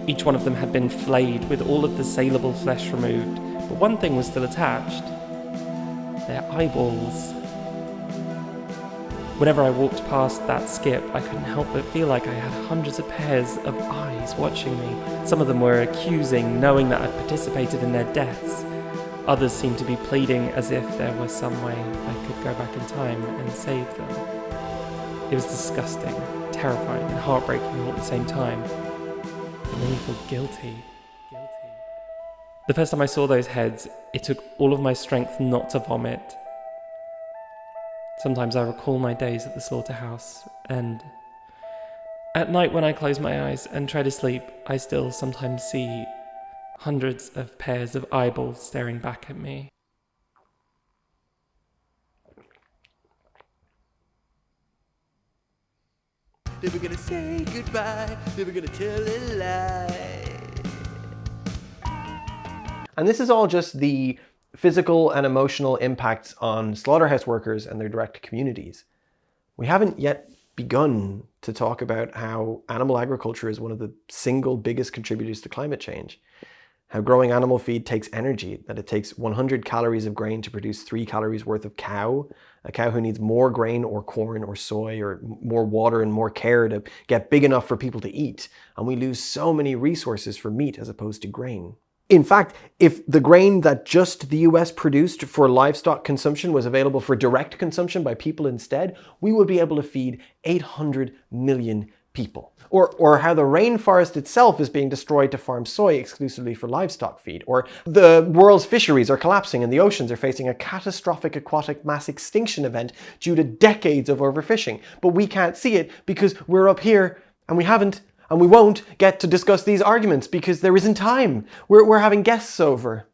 Speaker 12: Each one of them had been flayed with all of the saleable flesh removed, but one thing was still attached. Their eyeballs. Whenever I walked past that skip, I couldn't help but feel like I had hundreds of pairs of eyes watching me. Some of them were accusing, knowing that I'd participated in their deaths. Others seemed to be pleading as if there was some way I could go back in time and save them. It was disgusting, terrifying, and heartbreaking all at the same time. It made me feel guilty. The first time I saw those heads, it took all of my strength not to vomit. Sometimes I recall my days at the slaughterhouse, and at night when I close my eyes and try to sleep, I still sometimes see hundreds of pairs of eyeballs staring back at me.
Speaker 2: They were gonna say goodbye, they were gonna tell a lie.
Speaker 1: And this is all just the physical and emotional impacts on slaughterhouse workers and their direct communities. We haven't yet begun to talk about how animal agriculture is one of the single biggest contributors to climate change. How growing animal feed takes energy, that it takes 100 calories of grain to produce 3 calories worth of cow. A cow who needs more grain or corn or soy or more water and more care to get big enough for people to eat. And we lose so many resources for meat as opposed to grain. In fact, if the grain that just the US produced for livestock consumption was available for direct consumption by people instead, we would be able to feed 800 million people. Or how the rainforest itself is being destroyed to farm soy exclusively for livestock feed. Or the world's fisheries are collapsing and the oceans are facing a catastrophic aquatic mass extinction event due to decades of overfishing. But we can't see it because we're up here and we haven't and we won't get to discuss these arguments because there isn't time. We're having guests over.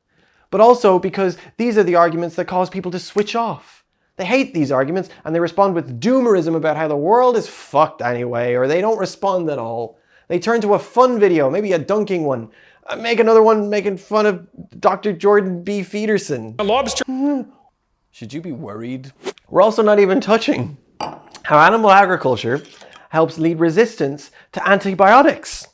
Speaker 1: But also because these are the arguments that cause people to switch off. They hate these arguments and they respond with doomerism about how the world is fucked anyway, or they don't respond at all. They turn to a fun video, maybe a dunking one, make another one making fun of Dr. Jordan B. Peterson. A lobster. Should you be worried? We're also not even touching how animal agriculture helps lead resistance to antibiotics.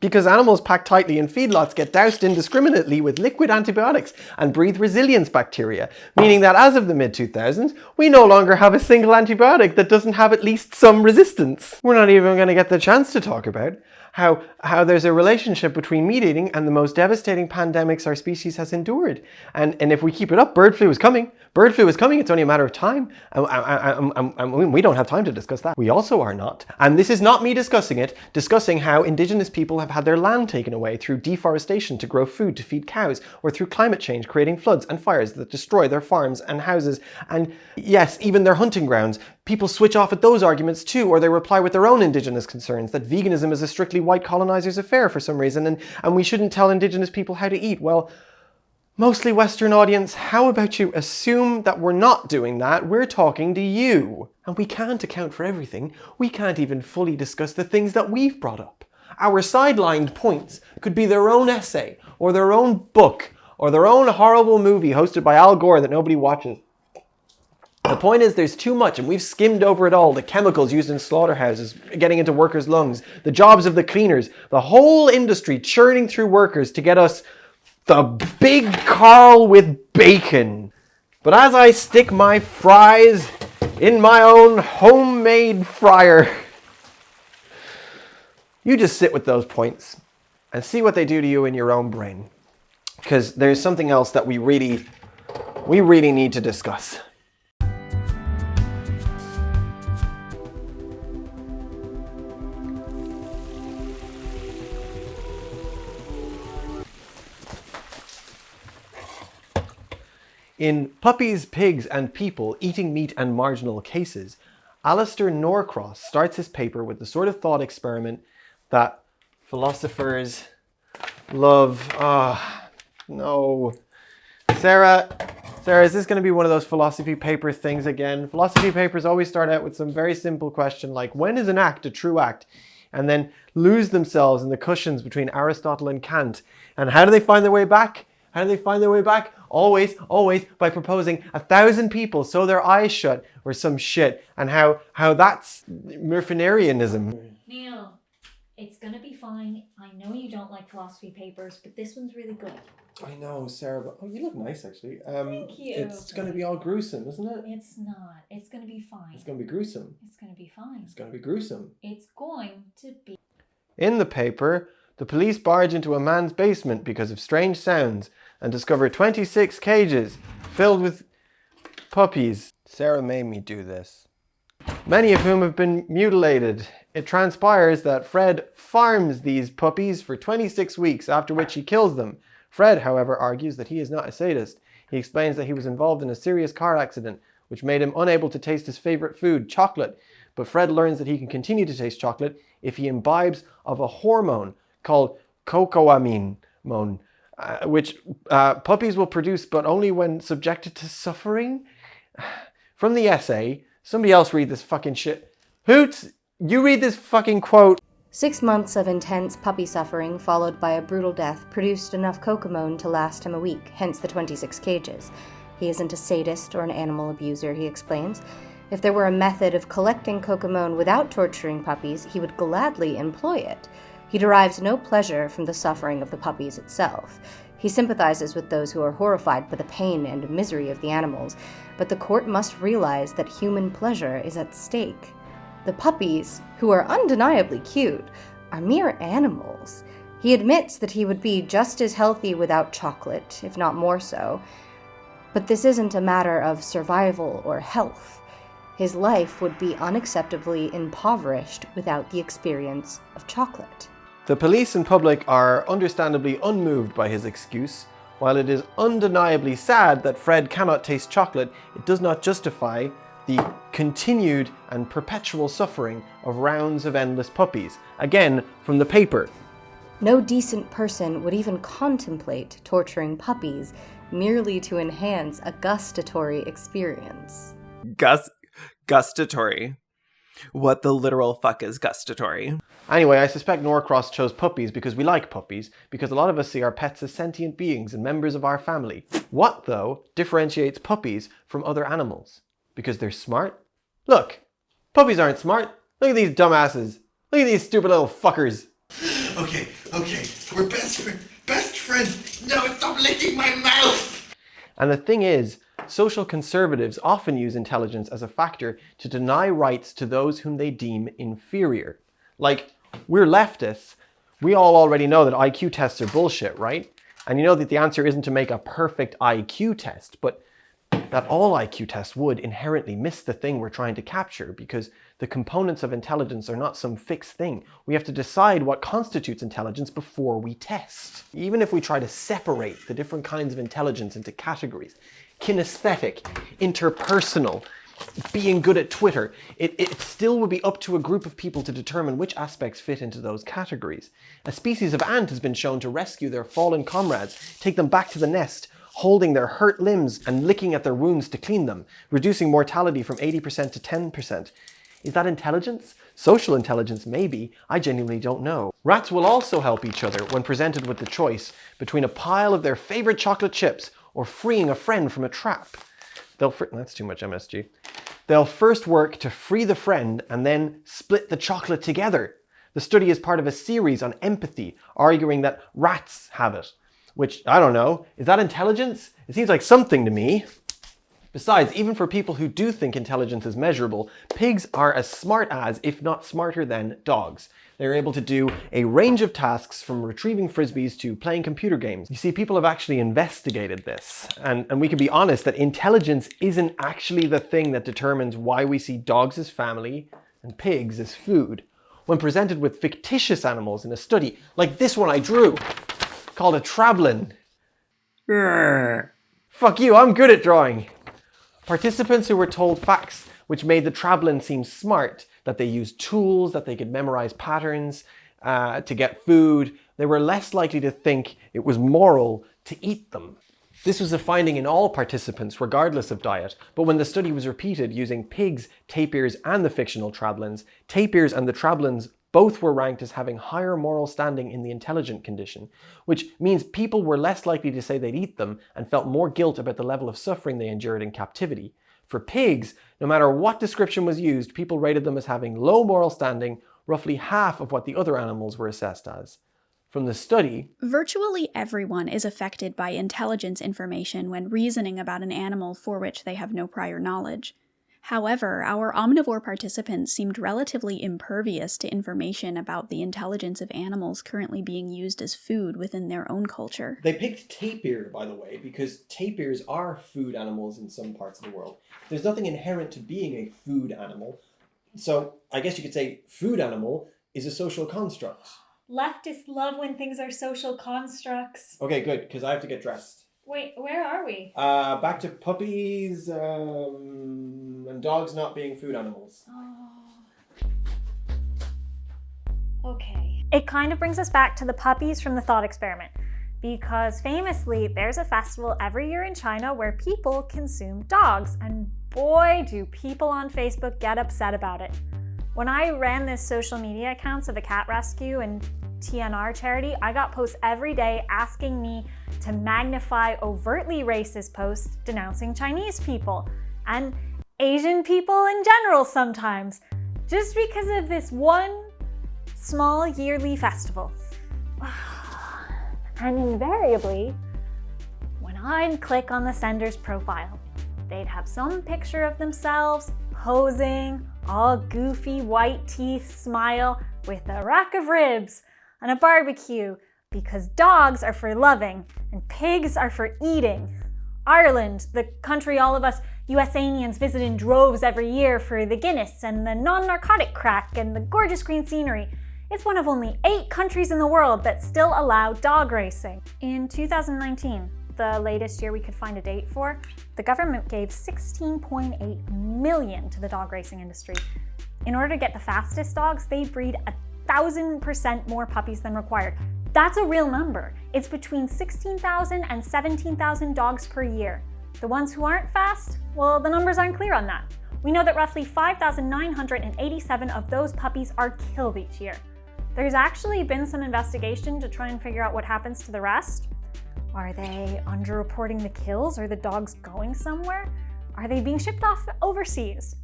Speaker 1: Because animals packed tightly in feedlots get doused indiscriminately with liquid antibiotics and breathe resilience bacteria, meaning that as of the mid-2000s, we no longer have a single antibiotic that doesn't have at least some resistance. We're not even going to get the chance to talk about how there's a relationship between meat eating and the most devastating pandemics our species has endured. And if we keep it up, bird flu is coming. Bird flu is coming, it's only a matter of time. And we don't have time to discuss that. We also are not. And this is not me discussing how indigenous people have had their land taken away through deforestation to grow food to feed cows, or through climate change creating floods and fires that destroy their farms and houses, and yes, even their hunting grounds. People switch off at those arguments too, or they reply with their own indigenous concerns, that veganism is a strictly white colonizers' affair for some reason, and we shouldn't tell indigenous people how to eat. Well, mostly Western audience, how about you assume that we're not doing that? We're talking to you. And we can't account for everything. We can't even fully discuss the things that we've brought up. Our sidelined points could be their own essay, or their own book, or their own horrible movie hosted by Al Gore that nobody watches. The point is there's too much and we've skimmed over it all. The chemicals used in slaughterhouses getting into workers' lungs, the jobs of the cleaners, the whole industry churning through workers to get us the big Carl with bacon. But as I stick my fries in my own homemade fryer, you just sit with those points and see what they do to you in your own brain. Because there's something else that we really need to discuss. In Puppies, Pigs and People, Eating Meat and Marginal Cases, Alistair Norcross starts his paper with the sort of thought experiment that philosophers love. No. Sarah, is this going to be one of those philosophy paper things again? Philosophy papers always start out with some very simple question like, when is an act a true act? And then lose themselves in the cushions between Aristotle and Kant. And how do they find their way back? Always by proposing 1,000 people sew their eyes shut or some shit. And how that's Murfinarianism.
Speaker 13: Neil, it's gonna be fine. I know you don't like philosophy papers, but this one's really good.
Speaker 1: I know, Sarah, but you look nice actually.
Speaker 13: Thank you.
Speaker 1: It's gonna be all gruesome, isn't it?
Speaker 13: It's not. It's gonna be fine.
Speaker 1: It's gonna be gruesome.
Speaker 13: It's gonna be fine.
Speaker 1: It's gonna be gruesome.
Speaker 13: It's going to be.
Speaker 1: In the paper, the police barge into a man's basement because of strange sounds and discover 26 cages filled with puppies. Sarah made me do this. Many of whom have been mutilated. It transpires that Fred farms these puppies for 26 weeks, after which he kills them. Fred, however, argues that he is not a sadist. He explains that he was involved in a serious car accident, which made him unable to taste his favorite food, chocolate. But Fred learns that he can continue to taste chocolate if he imbibes of a hormone called cocoamine, which puppies will produce, but only when subjected to suffering. From the essay, somebody else read this fucking shit. Hoots, you read this fucking quote.
Speaker 14: 6 months of intense puppy suffering followed by a brutal death produced enough cocomone to last him a week, hence the 26 cages. He isn't a sadist or an animal abuser, he explains. If there were a method of collecting cocomone without torturing puppies, he would gladly employ it. He derives no pleasure from the suffering of the puppies itself. He sympathizes with those who are horrified by the pain and misery of the animals, but the court must realize that human pleasure is at stake. The puppies, who are undeniably cute, are mere animals. He admits that he would be just as healthy without chocolate, if not more so. But this isn't a matter of survival or health. His life would be unacceptably impoverished without the experience of chocolate.
Speaker 1: The police and public are understandably unmoved by his excuse. While it is undeniably sad that Fred cannot taste chocolate, it does not justify the continued and perpetual suffering of rounds of endless puppies. Again, from the paper.
Speaker 14: No decent person would even contemplate torturing puppies merely to enhance a gustatory experience.
Speaker 3: Gustatory. What the literal fuck is gustatory?
Speaker 1: Anyway, I suspect Norcross chose puppies because we like puppies, because a lot of us see our pets as sentient beings and members of our family. What, though, differentiates puppies from other animals? Because they're smart? Look, puppies aren't smart. Look at these dumbasses. Look at these stupid little fuckers.
Speaker 2: Okay, we're best friends. No, stop licking my mouth!
Speaker 1: And the thing is, social conservatives often use intelligence as a factor to deny rights to those whom they deem inferior. Like, we're leftists. We all already know that IQ tests are bullshit, right? And you know that the answer isn't to make a perfect IQ test, but that all IQ tests would inherently miss the thing we're trying to capture, because the components of intelligence are not some fixed thing. We have to decide what constitutes intelligence before we test. Even if we try to separate the different kinds of intelligence into categories, kinesthetic, interpersonal, being good at Twitter, it still would be up to a group of people to determine which aspects fit into those categories. A species of ant has been shown to rescue their fallen comrades, take them back to the nest, holding their hurt limbs and licking at their wounds to clean them, reducing mortality from 80% to 10%. Is that intelligence? Social intelligence, maybe. I genuinely don't know. Rats will also help each other when presented with the choice between a pile of their favorite chocolate chips or freeing a friend from a trap. That's too much MSG. They'll first work to free the friend and then split the chocolate together. The study is part of a series on empathy, arguing that rats have it. Which, I don't know, is that intelligence? It seems like something to me. Besides, even for people who do think intelligence is measurable, pigs are as smart as, if not smarter than, dogs. They're able to do a range of tasks from retrieving frisbees to playing computer games. You see, people have actually investigated this. And we can be honest that intelligence isn't actually the thing that determines why we see dogs as family and pigs as food. When presented with fictitious animals in a study, like this one I drew, called a trablin. Fuck you, I'm good at drawing. Participants who were told facts which made the trablin seem smart, that they used tools, that they could memorize patterns to get food, they were less likely to think it was moral to eat them. This was a finding in all participants, regardless of diet, but when the study was repeated using pigs, tapirs, and the fictional trablins, tapirs and the trablins both were ranked as having higher moral standing in the intelligent condition, which means people were less likely to say they'd eat them and felt more guilt about the level of suffering they endured in captivity. For pigs, no matter what description was used, people rated them as having low moral standing, roughly half of what the other animals were assessed as. From the study,
Speaker 15: virtually everyone is affected by intelligence information when reasoning about an animal for which they have no prior knowledge. However, our omnivore participants seemed relatively impervious to information about the intelligence of animals currently being used as food within their own culture.
Speaker 1: They picked tapir, by the way, because tapirs are food animals in some parts of the world. There's nothing inherent to being a food animal. So I guess you could say food animal is a social construct.
Speaker 13: Leftists love when things are social constructs.
Speaker 1: Okay, good, because I have to get dressed.
Speaker 13: Wait, where are we?
Speaker 1: Back to puppies and dogs not being food animals.
Speaker 13: Oh. Okay. It kind of brings us back to the puppies from the thought experiment, because famously there's a festival every year in China where people consume dogs, and boy do people on Facebook get upset about it. When I ran this social media accounts of a cat rescue and TNR charity, I got posts every day asking me to magnify overtly racist posts denouncing Chinese people and Asian people in general sometimes, just because of this one small yearly festival. And invariably, when I'd click on the sender's profile, they'd have some picture of themselves posing, all goofy white teeth smile with a rack of ribs and a barbecue, because dogs are for loving and pigs are for eating. Ireland, the country all of us USanians visit in droves every year for the Guinness and the non-narcotic crack and the gorgeous green scenery, it's one of only 8 countries in the world that still allow dog racing. In 2019, the latest year we could find a date for, the government gave $16.8 million to the dog racing industry. In order to get the fastest dogs, they breed 1,000% more puppies than required. That's a real number. It's between 16,000 and 17,000 dogs per year. The ones who aren't fast, well, the numbers aren't clear on that. We know that roughly 5,987 of those puppies are killed each year. There's actually been some investigation to try and figure out what happens to the rest. Are they underreporting the kills? Are the dogs going somewhere? Are they being shipped off overseas?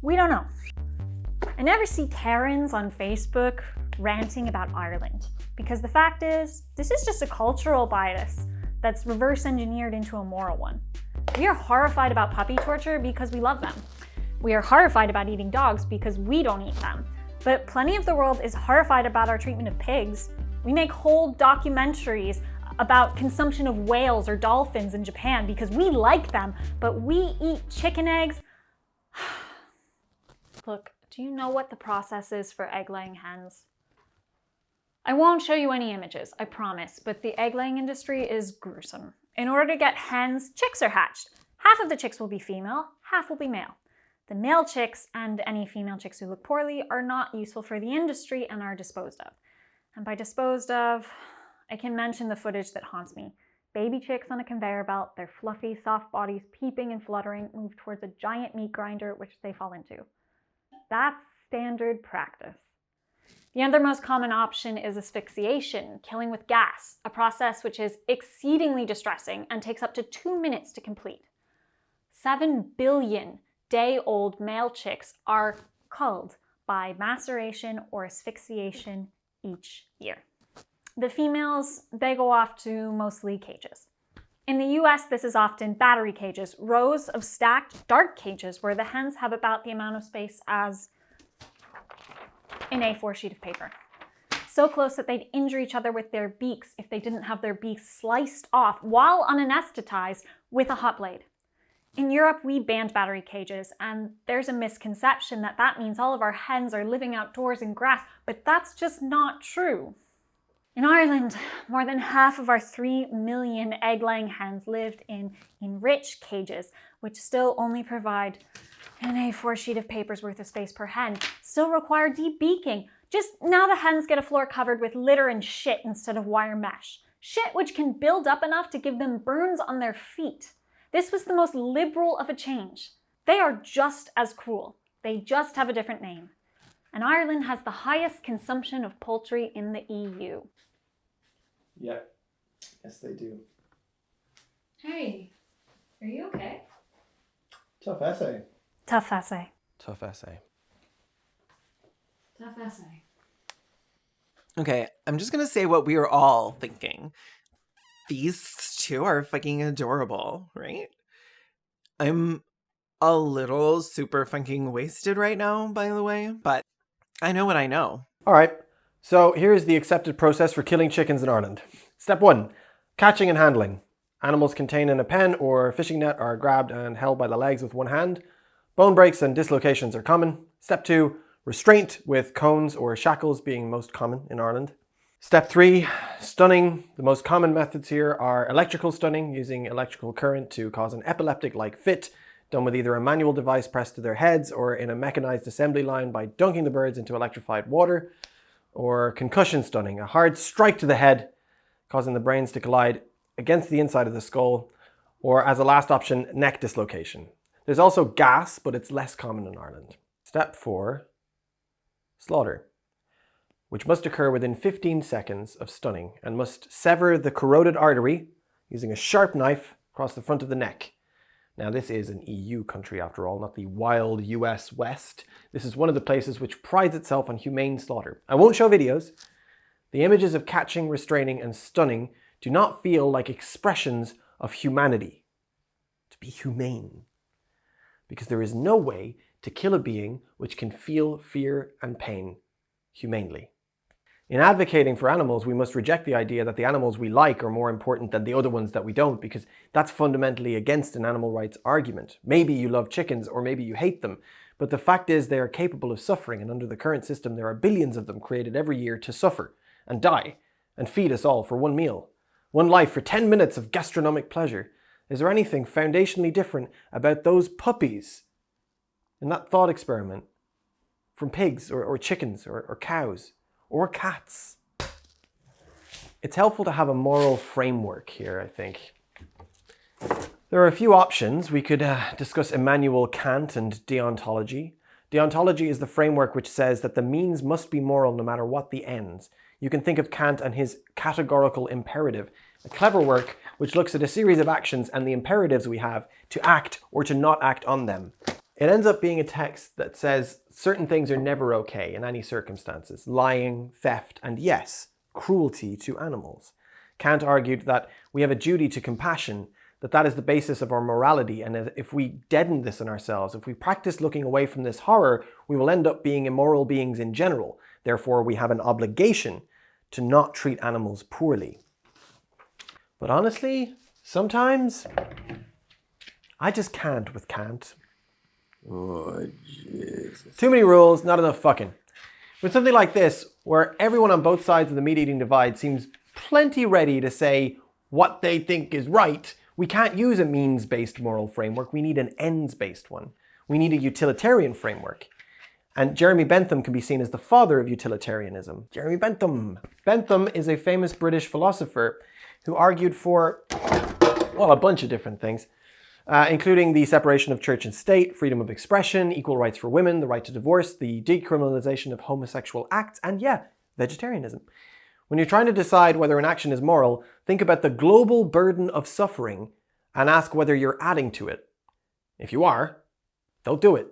Speaker 13: We don't know. I never see Karens on Facebook ranting about Ireland, because the fact is, this is just a cultural bias that's reverse engineered into a moral one. We are horrified about puppy torture because we love them. We are horrified about eating dogs because we don't eat them. But plenty of the world is horrified about our treatment of pigs. We make whole documentaries about consumption of whales or dolphins in Japan because we like them, but we eat chicken eggs. Look, do you know what the process is for egg-laying hens? I won't show you any images, I promise, but the egg-laying industry is gruesome. In order to get hens, chicks are hatched. Half of the chicks will be female, half will be male. The male chicks and any female chicks who look poorly are not useful for the industry and are disposed of. And by disposed of, I can mention the footage that haunts me. Baby chicks on a conveyor belt, their fluffy, soft bodies peeping and fluttering, move towards a giant meat grinder which they fall into. That's standard practice. The other most common option is asphyxiation, killing with gas, a process which is exceedingly distressing and takes up to 2 minutes to complete. 7 billion day-old male chicks are culled by maceration or asphyxiation each year. The females, they go off to mostly cages. In the US, this is often battery cages, rows of stacked dark cages where the hens have about the amount of space as an A4 sheet of paper. So close that they'd injure each other with their beaks if they didn't have their beaks sliced off while unanesthetized with a hot blade. In Europe, we banned battery cages, and there's a misconception that that means all of our hens are living outdoors in grass, but that's just not true. In Ireland, more than half of our 3 million egg-laying hens lived in enriched cages, which still only provide an A4 sheet of paper's worth of space per hen, still require debeaking. Just now the hens get a floor covered with litter and shit instead of wire mesh. Shit which can build up enough to give them burns on their feet. This was the most liberal of a change. They are just as cruel. They just have a different name. And Ireland has the highest consumption of poultry in the EU.
Speaker 1: Yeah, yes they do.
Speaker 4: Hey, are you okay?
Speaker 1: Tough essay.
Speaker 13: Tough essay.
Speaker 1: Tough essay.
Speaker 4: Tough essay.
Speaker 3: Okay, I'm just gonna say what we were all thinking. These two are fucking adorable, right? I'm a little super fucking wasted right now, by the way, but I know what I know.
Speaker 1: All right, so here's the accepted process for killing chickens in Ireland. Step 1, catching and handling. Animals contained in a pen or fishing net are grabbed and held by the legs with one hand. Bone breaks and dislocations are common. Step 2, restraint, with cones or shackles being most common in Ireland. Step 3, stunning. The most common methods here are electrical stunning, using electrical current to cause an epileptic-like fit, done with either a manual device pressed to their heads or in a mechanized assembly line by dunking the birds into electrified water. Or concussion stunning, a hard strike to the head, causing the brains to collide against the inside of the skull. Or as a last option, neck dislocation. There's also gas, but it's less common in Ireland. Step 4, slaughter, which must occur within 15 seconds of stunning and must sever the carotid artery using a sharp knife across the front of the neck. Now, this is an EU country after all, not the wild US West. This is one of the places which prides itself on humane slaughter. I won't show videos. The images of catching, restraining, and stunning do not feel like expressions of humanity. To be humane. Because there is no way to kill a being which can feel fear and pain humanely. In advocating for animals, we must reject the idea that the animals we like are more important than the other ones that we don't, because that's fundamentally against an animal rights argument. Maybe you love chickens, or maybe you hate them, but the fact is they are capable of suffering, and under the current system there are billions of them created every year to suffer and die and feed us all for one meal. One life for 10 minutes of gastronomic pleasure. Is there anything foundationally different about those puppies in that thought experiment from pigs or chickens or cows or cats? It's helpful to have a moral framework here, I think. There are a few options. We could discuss Immanuel Kant and deontology. Deontology is the framework which says that the means must be moral no matter what the ends. You can think of Kant and his categorical imperative, a clever work which looks at a series of actions and the imperatives we have to act or to not act on them. It ends up being a text that says certain things are never okay in any circumstances. Lying, theft, and yes, cruelty to animals. Kant argued that we have a duty to compassion, that is the basis of our morality, and if we deaden this in ourselves, if we practice looking away from this horror, we will end up being immoral beings in general. Therefore, we have an obligation to not treat animals poorly. But honestly, sometimes I just can't with Kant.
Speaker 8: Oh, Jesus.
Speaker 1: Too many rules, not enough fucking. With something like this, where everyone on both sides of the meat-eating divide seems plenty ready to say what they think is right, we can't use a means-based moral framework. We need an ends-based one. We need a utilitarian framework. And Jeremy Bentham can be seen as the father of utilitarianism. Jeremy Bentham. Bentham is a famous British philosopher who argued for, well, a bunch of different things, including the separation of church and state, freedom of expression, equal rights for women, the right to divorce, the decriminalization of homosexual acts, and vegetarianism. When you're trying to decide whether an action is moral, think about the global burden of suffering and ask whether you're adding to it. If you are, don't do it.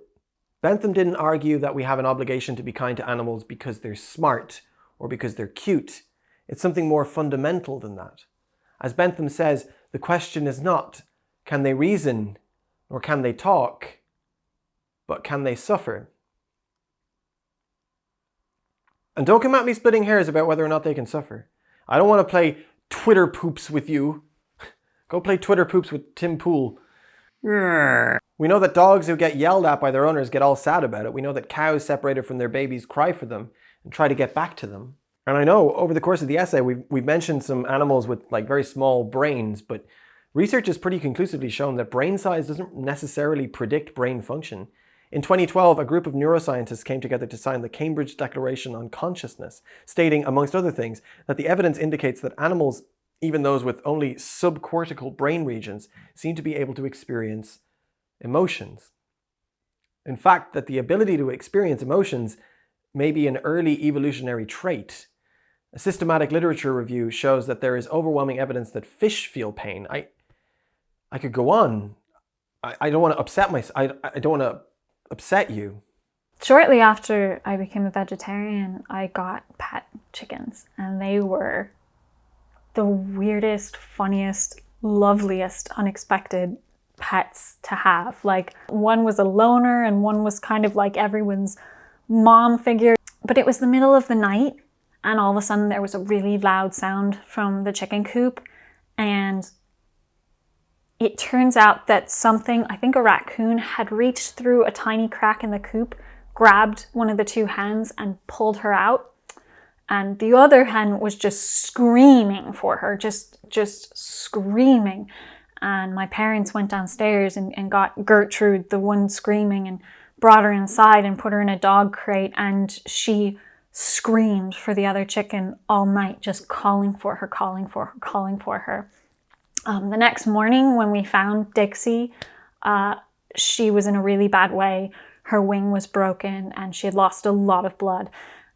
Speaker 1: Bentham didn't argue that we have an obligation to be kind to animals because they're smart or because they're cute. It's something more fundamental than that. As Bentham says, the question is not, can they reason or can they talk, but can they suffer? And don't come at me splitting hairs about whether or not they can suffer. I don't want to play Twitter poops with you. Go play Twitter poops with Tim Pool. We know that dogs who get yelled at by their owners get all sad about it. We know that cows separated from their babies cry for them and try to get back to them. And I know over the course of the essay, we've mentioned some animals with like very small brains, but research has pretty conclusively shown that brain size doesn't necessarily predict brain function. In 2012, a group of neuroscientists came together to sign the Cambridge Declaration on Consciousness, stating, amongst other things, that the evidence indicates that animals, even those with only subcortical brain regions, seem to be able to experience emotions. In fact, that the ability to experience emotions may be an early evolutionary trait. A systematic literature review shows that there is overwhelming evidence that fish feel pain. I could go on. I don't want to upset I don't want to upset you.
Speaker 4: Shortly after I became a vegetarian, I got pet chickens, and they were the weirdest, funniest, loveliest, unexpected pets to have. Like, one was a loner and one was kind of like everyone's mom figure. But it was the middle of the night, and all of a sudden there was a really loud sound from the chicken coop, and it turns out that something, I think a raccoon, had reached through a tiny crack in the coop, grabbed one of the two hens and pulled her out. And the other hen was just screaming for her, just screaming. And my parents went downstairs and got Gertrude, the one screaming, and brought her inside and put her in a dog crate. And she screamed for the other chicken all night, just calling for her, calling for her, calling for her. The next morning when we found Dixie, she was in a really bad way. her wing was broken and she had lost a lot of blood.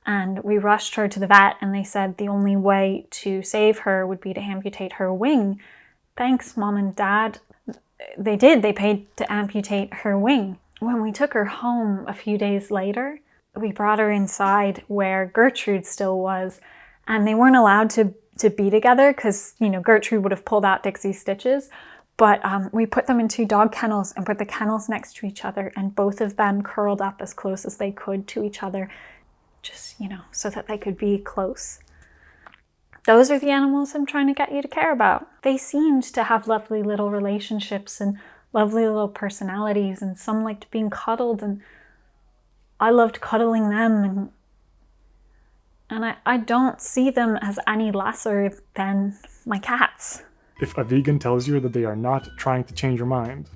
Speaker 4: And we rushed her to the vet and they said the only way to save her would be to amputate her wing. Thanks, Mom and Dad. They did. They paid to amputate her wing. When we took her home a few days later, we brought her inside where Gertrude still was, and they weren't allowed to be together because, you know, Gertrude would have pulled out Dixie's stitches. But we put them in 2 dog kennels and put the kennels next to each other, and both of them curled up as close as they could to each other, just, you know, so that they could be close. Those are the animals I'm trying to get you to care about. They seemed to have lovely little relationships and lovely little personalities, and some liked being cuddled, and I loved cuddling them, and I don't see them as any lesser than my cats.
Speaker 5: If a vegan tells you that they are not trying to change your mind,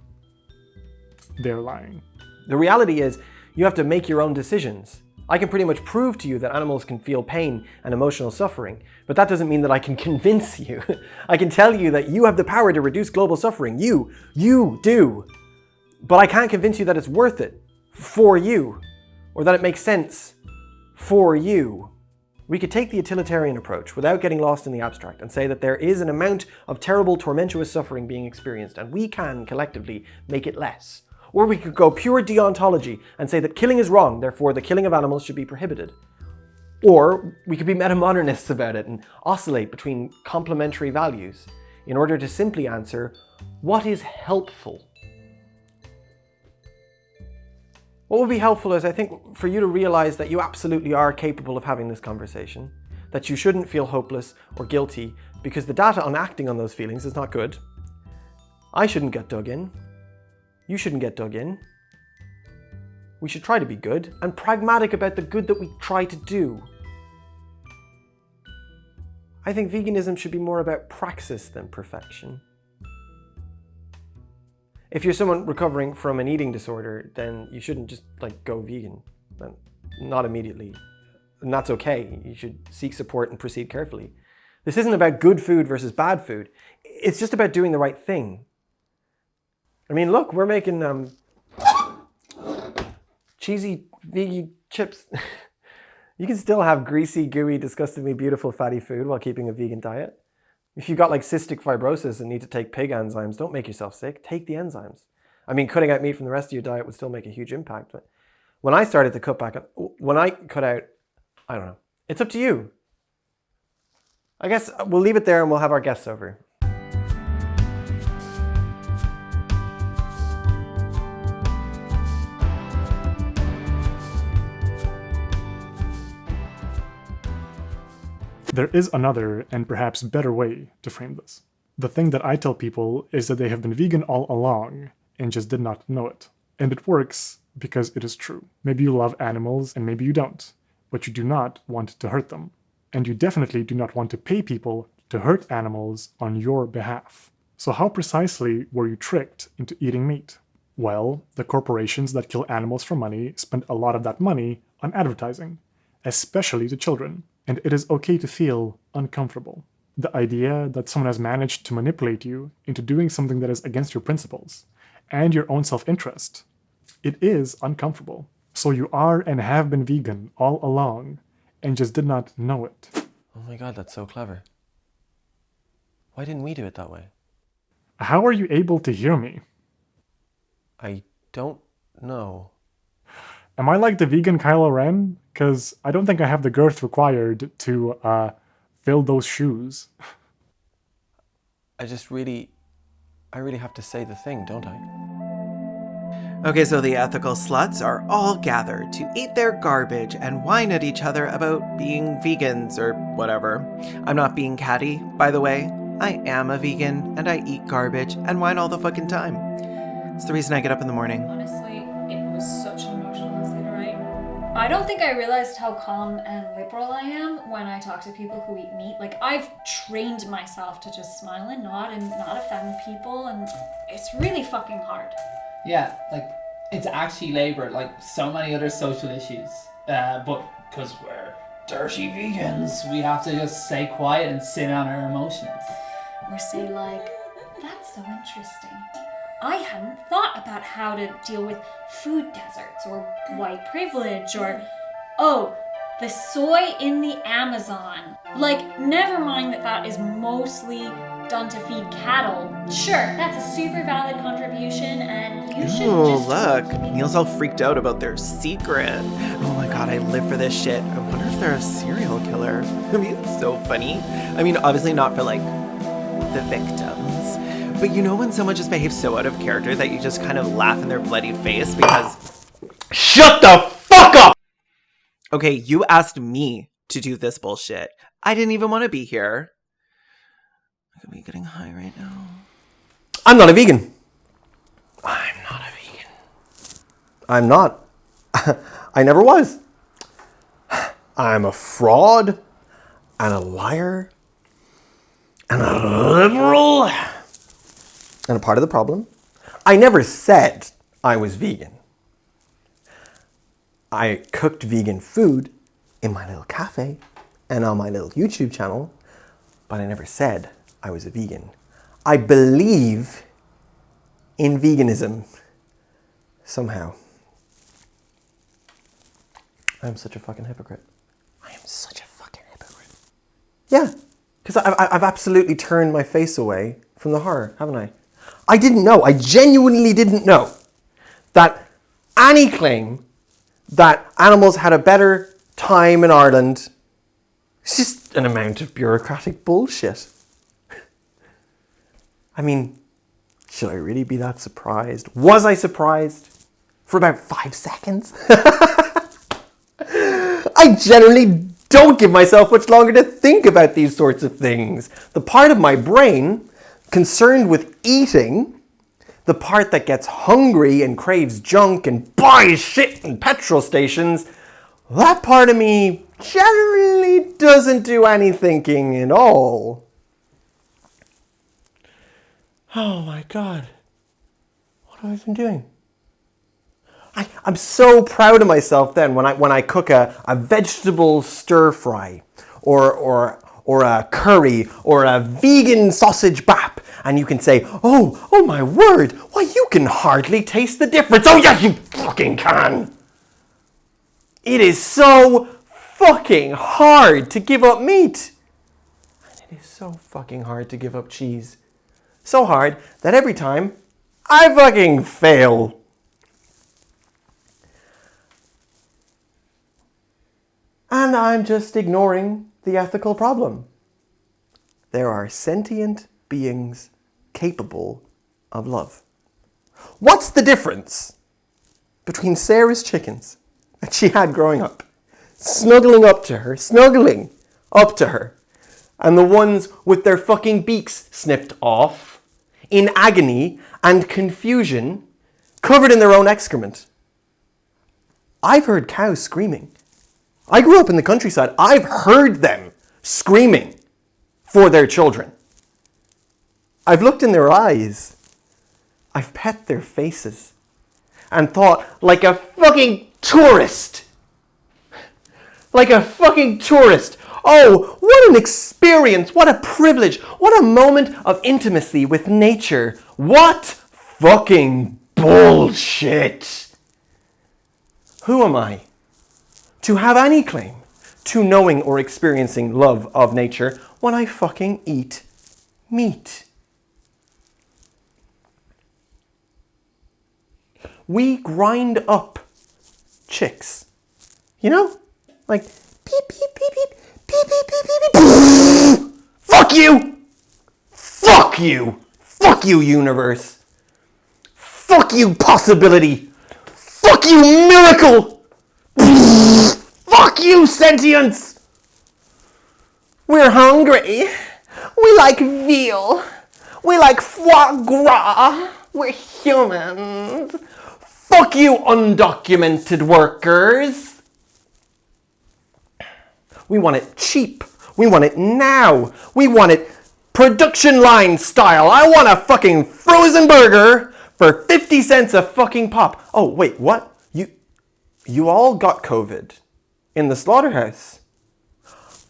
Speaker 5: they're lying.
Speaker 1: The reality is, you have to make your own decisions. I can pretty much prove to you that animals can feel pain and emotional suffering, but that doesn't mean that I can convince you. I can tell you that you have the power to reduce global suffering. You do. But I can't convince you that it's worth it for you, or that it makes sense for you. We could take the utilitarian approach without getting lost in the abstract and say that there is an amount of terrible, tormentuous suffering being experienced, and we can collectively make it less. Or we could go pure deontology and say that killing is wrong, therefore the killing of animals should be prohibited. Or we could be metamodernists about it and oscillate between complementary values in order to simply answer, what is helpful? What would be helpful is, I think, for you to realize that you absolutely are capable of having this conversation, that you shouldn't feel hopeless or guilty because the data on acting on those feelings is not good. I shouldn't get dug in. You shouldn't get dug in. We should try to be good and pragmatic about the good that we try to do. I think veganism should be more about praxis than perfection. If you're someone recovering from an eating disorder, then you shouldn't just go vegan. Not immediately. And that's okay. You should seek support and proceed carefully. This isn't about good food versus bad food. It's just about doing the right thing. I mean, look, we're making cheesy vegan chips. You can still have greasy, gooey, disgustingly beautiful fatty food while keeping a vegan diet. If you've got cystic fibrosis and need to take pig enzymes, don't make yourself sick. Take the enzymes. I mean, cutting out meat from the rest of your diet would still make a huge impact. But when I started to cut back, when I cut out, I don't know. It's up to you. I guess we'll leave it there and we'll have our guests over.
Speaker 5: There is another and perhaps better way to frame this. The thing that I tell people is that they have been vegan all along and just did not know it. And it works because it is true. Maybe you love animals and maybe you don't, but you do not want to hurt them. And you definitely do not want to pay people to hurt animals on your behalf. So how precisely were you tricked into eating meat? Well, the corporations that kill animals for money spend a lot of that money on advertising, especially to children. And it is okay to feel uncomfortable. The idea that someone has managed to manipulate you into doing something that is against your principles and your own self-interest, it is uncomfortable. So you are and have been vegan all along and just did not know it.
Speaker 1: Oh my God, that's so clever. Why didn't we do it that way?
Speaker 5: How are you able to hear me?
Speaker 1: I don't know.
Speaker 5: Am I like the vegan Kylo Ren? Because I don't think I have the girth required to fill those shoes.
Speaker 1: I really have to say the thing, don't I?
Speaker 3: Okay, so the ethical sluts are all gathered to eat their garbage and whine at each other about being vegans or whatever. I'm not being catty, by the way. I am a vegan and I eat garbage and whine all the fucking time. It's the reason I get up in the morning.
Speaker 13: Honestly, it was such an emotional lesson, right? I don't think I realized how calm and liberal I am when I talk to people who eat meat. I've trained myself to just smile and nod and not offend people, and it's really fucking hard.
Speaker 16: Yeah, it's actually labor, like so many other social issues. But because we're dirty vegans, we have to just stay quiet and sit on our emotions.
Speaker 13: Or say that's so interesting. I hadn't thought about how to deal with food deserts or white privilege or, oh, the soy in the Amazon. Like, never mind that is mostly done to feed cattle. Sure, that's a super valid contribution, and you should just...
Speaker 3: Look, Neil's all freaked out about their secret. Oh my god, I live for this shit. I wonder if they're a serial killer. That'd be so funny. I mean, obviously not for, like, the victims. But you know when someone just behaves so out of character that you just kind of laugh in their bloodied face because...
Speaker 1: Shut the fuck up!
Speaker 3: Okay, you asked me to do this bullshit. I didn't even want to be here. I could be getting high right now.
Speaker 1: I'm not a vegan. I'm not. I never was. I'm a fraud and a liar and a liberal. And a part of the problem, I never said I was vegan. I cooked vegan food in my little cafe and on my little YouTube channel, but I never said I was a vegan. I believe in veganism somehow. I'm such a fucking hypocrite. I am such a fucking hypocrite. Yeah, because I've absolutely turned my face away from the horror, haven't I? I didn't know, I genuinely didn't know that any claim that animals had a better time in Ireland is just an amount of bureaucratic bullshit. I mean, should I really be that surprised? Was I surprised? For about 5 seconds? I generally don't give myself much longer to think about these sorts of things. The part of my brain concerned with eating, the part that gets hungry and craves junk and buys shit in petrol stations, that part of me generally doesn't do any thinking at all. Oh my god. What have I been doing? I'm so proud of myself then when I cook a vegetable stir fry or a curry or a vegan sausage bap, and you can say, oh my word, why you can hardly taste the difference. Oh yes, you fucking can. It is so fucking hard to give up meat. And it is so fucking hard to give up cheese. So hard that every time I fucking fail. And I'm just ignoring the ethical problem. There are sentient beings capable of love. What's the difference between Sarah's chickens that she had growing up, snuggling up to her, and the ones with their fucking beaks snipped off, in agony and confusion, covered in their own excrement? I've heard cows screaming. I grew up in the countryside. I've heard them screaming for their children. I've looked in their eyes. I've pet their faces and thought, like a fucking tourist. Oh, what an experience. What a privilege. What a moment of intimacy with nature. What fucking bullshit. Who am I to have any claim to knowing or experiencing love of nature when I fucking eat meat? We grind up chicks. You know? Like, beep, beep, beep, beep, beep, beep, beep, beep, beep. Fuck you! Fuck you! Fuck you, universe! Fuck you, possibility! Fuck you, miracle! Fuck you, sentience! We're hungry. We like veal. We like foie gras. We're humans. Fuck you, undocumented workers. We want it cheap. We want it now. We want it production line style. I want a fucking frozen burger for 50 cents a fucking pop. Oh, wait, what? You all got COVID in the slaughterhouse.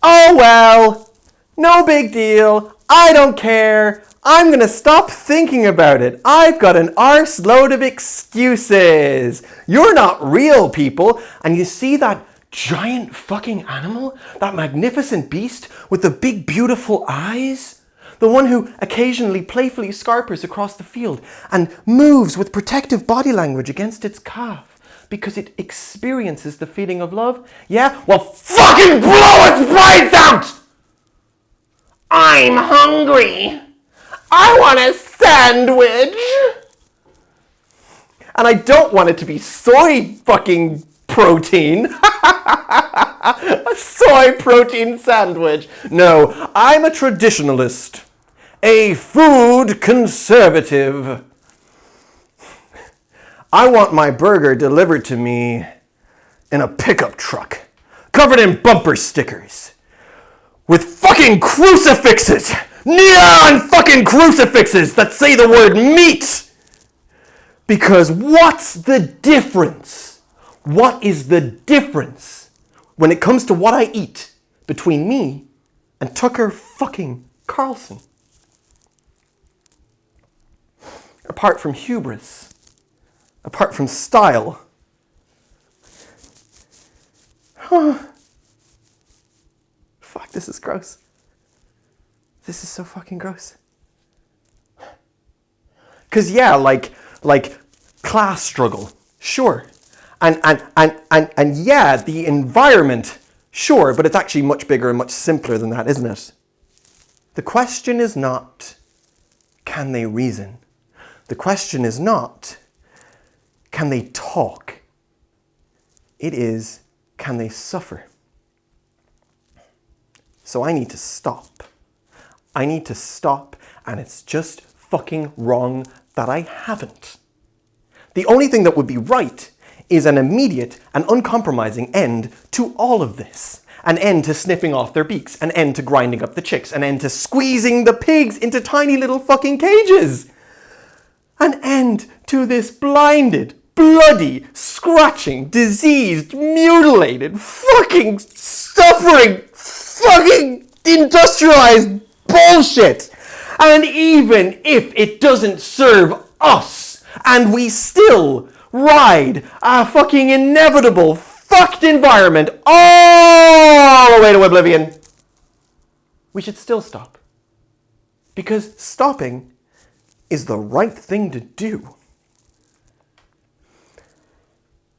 Speaker 1: Oh well, no big deal. I don't care. I'm gonna stop thinking about it. I've got an arse load of excuses. You're not real, people. And you see that giant fucking animal? That magnificent beast with the big beautiful eyes? The one who occasionally playfully scarpers across the field and moves with protective body language against its calf because it experiences the feeling of love? Yeah? Well, fucking blow its brains out! I'm hungry. I want a sandwich. And I don't want it to be soy fucking protein. A soy protein sandwich. No, I'm a traditionalist. A food conservative. I want my burger delivered to me in a pickup truck, covered in bumper stickers, with fucking crucifixes! Neon fucking crucifixes that say the word meat! Because what's the difference? What is the difference when it comes to what I eat between me and Tucker fucking Carlson? Apart from hubris, apart from style. Fuck, this is gross. This is so fucking gross. Cause yeah, like class struggle, sure. And yeah, the environment, sure, but it's actually much bigger and much simpler than that, isn't it? The question is not, can they reason? The question is not, can they talk? It is, can they suffer? So I need to stop. I need to stop, and it's just fucking wrong that I haven't. The only thing that would be right is an immediate and uncompromising end to all of this. An end to snipping off their beaks, an end to grinding up the chicks, an end to squeezing the pigs into tiny little fucking cages. An end to this blinded, bloody, scratching, diseased, mutilated, fucking suffering, fucking industrialized bullshit. And even if it doesn't serve us, and we still ride a fucking inevitable fucked environment all the way to oblivion, we should still stop. Because stopping is the right thing to do.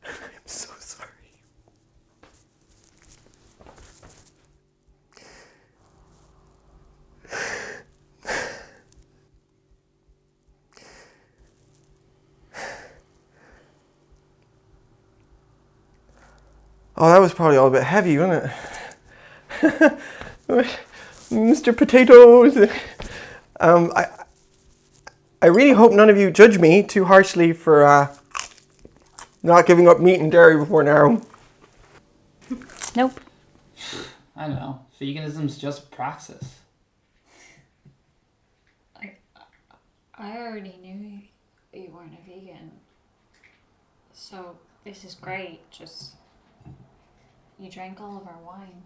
Speaker 1: I'm so sorry. Oh, that was probably all a bit heavy, wasn't it? Mr. Potatoes. I really hope none of you judge me too harshly for not giving up meat and dairy before now.
Speaker 13: Nope.
Speaker 16: I don't know. Veganism's just praxis.
Speaker 13: I already knew you weren't a vegan. So this is great. Just you drank all of our wine.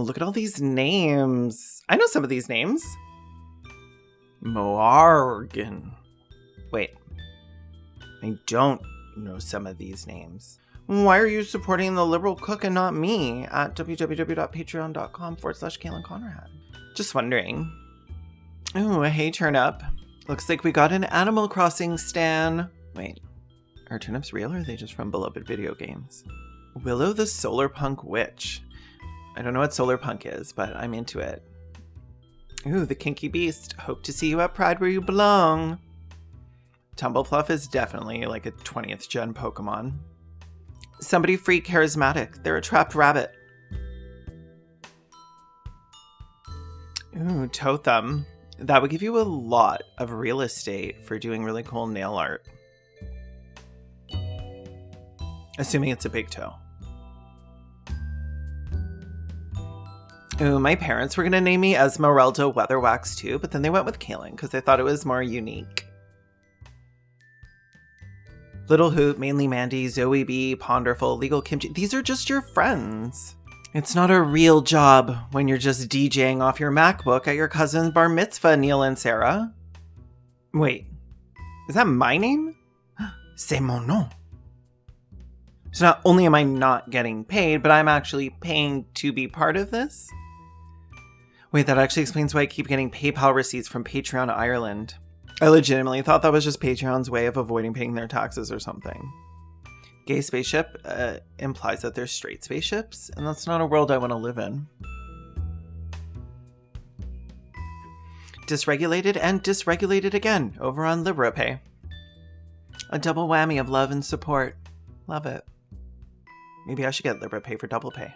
Speaker 3: Look at all these names. I know some of these names. Morgan. Wait. I don't know some of these names. Why are you supporting the liberal cook and not me at www.patreon.com/KaelinConrad? Just wondering. Ooh, hey turnip. Looks like we got an Animal Crossing stan. Wait, are turnips real or are they just from beloved video games? Willow the Solar Punk Witch. I don't know what solar punk is, but I'm into it. Ooh, the Kinky Beast. Hope to see you at Pride where you belong. Tumblefluff is definitely like a 20th gen Pokemon. Somebody free charismatic. They're a trapped rabbit. Ooh, Totham. That would give you a lot of real estate for doing really cool nail art. Assuming it's a big toe. Ooh, my parents were going to name me Esmeralda Weatherwax too, but then they went with Kaylin because they thought it was more unique. Little Hoot, Mainly Mandy, Zoe B, Ponderful, Legal Kimchi. These are just your friends. It's not a real job when you're just DJing off your MacBook at your cousin's bar mitzvah, Neil and Sarah. Wait, is that my name? C'est mon nom. So not only am I not getting paid, but I'm actually paying to be part of this? Wait, that actually explains why I keep getting PayPal receipts from Patreon Ireland. I legitimately thought that was just Patreon's way of avoiding paying their taxes or something. Gay spaceship implies that there's straight spaceships, and that's not a world I want to live in. Dysregulated and dysregulated again over on LiberaPay. A double whammy of love and support. Love it. Maybe I should get LiberaPay for double pay.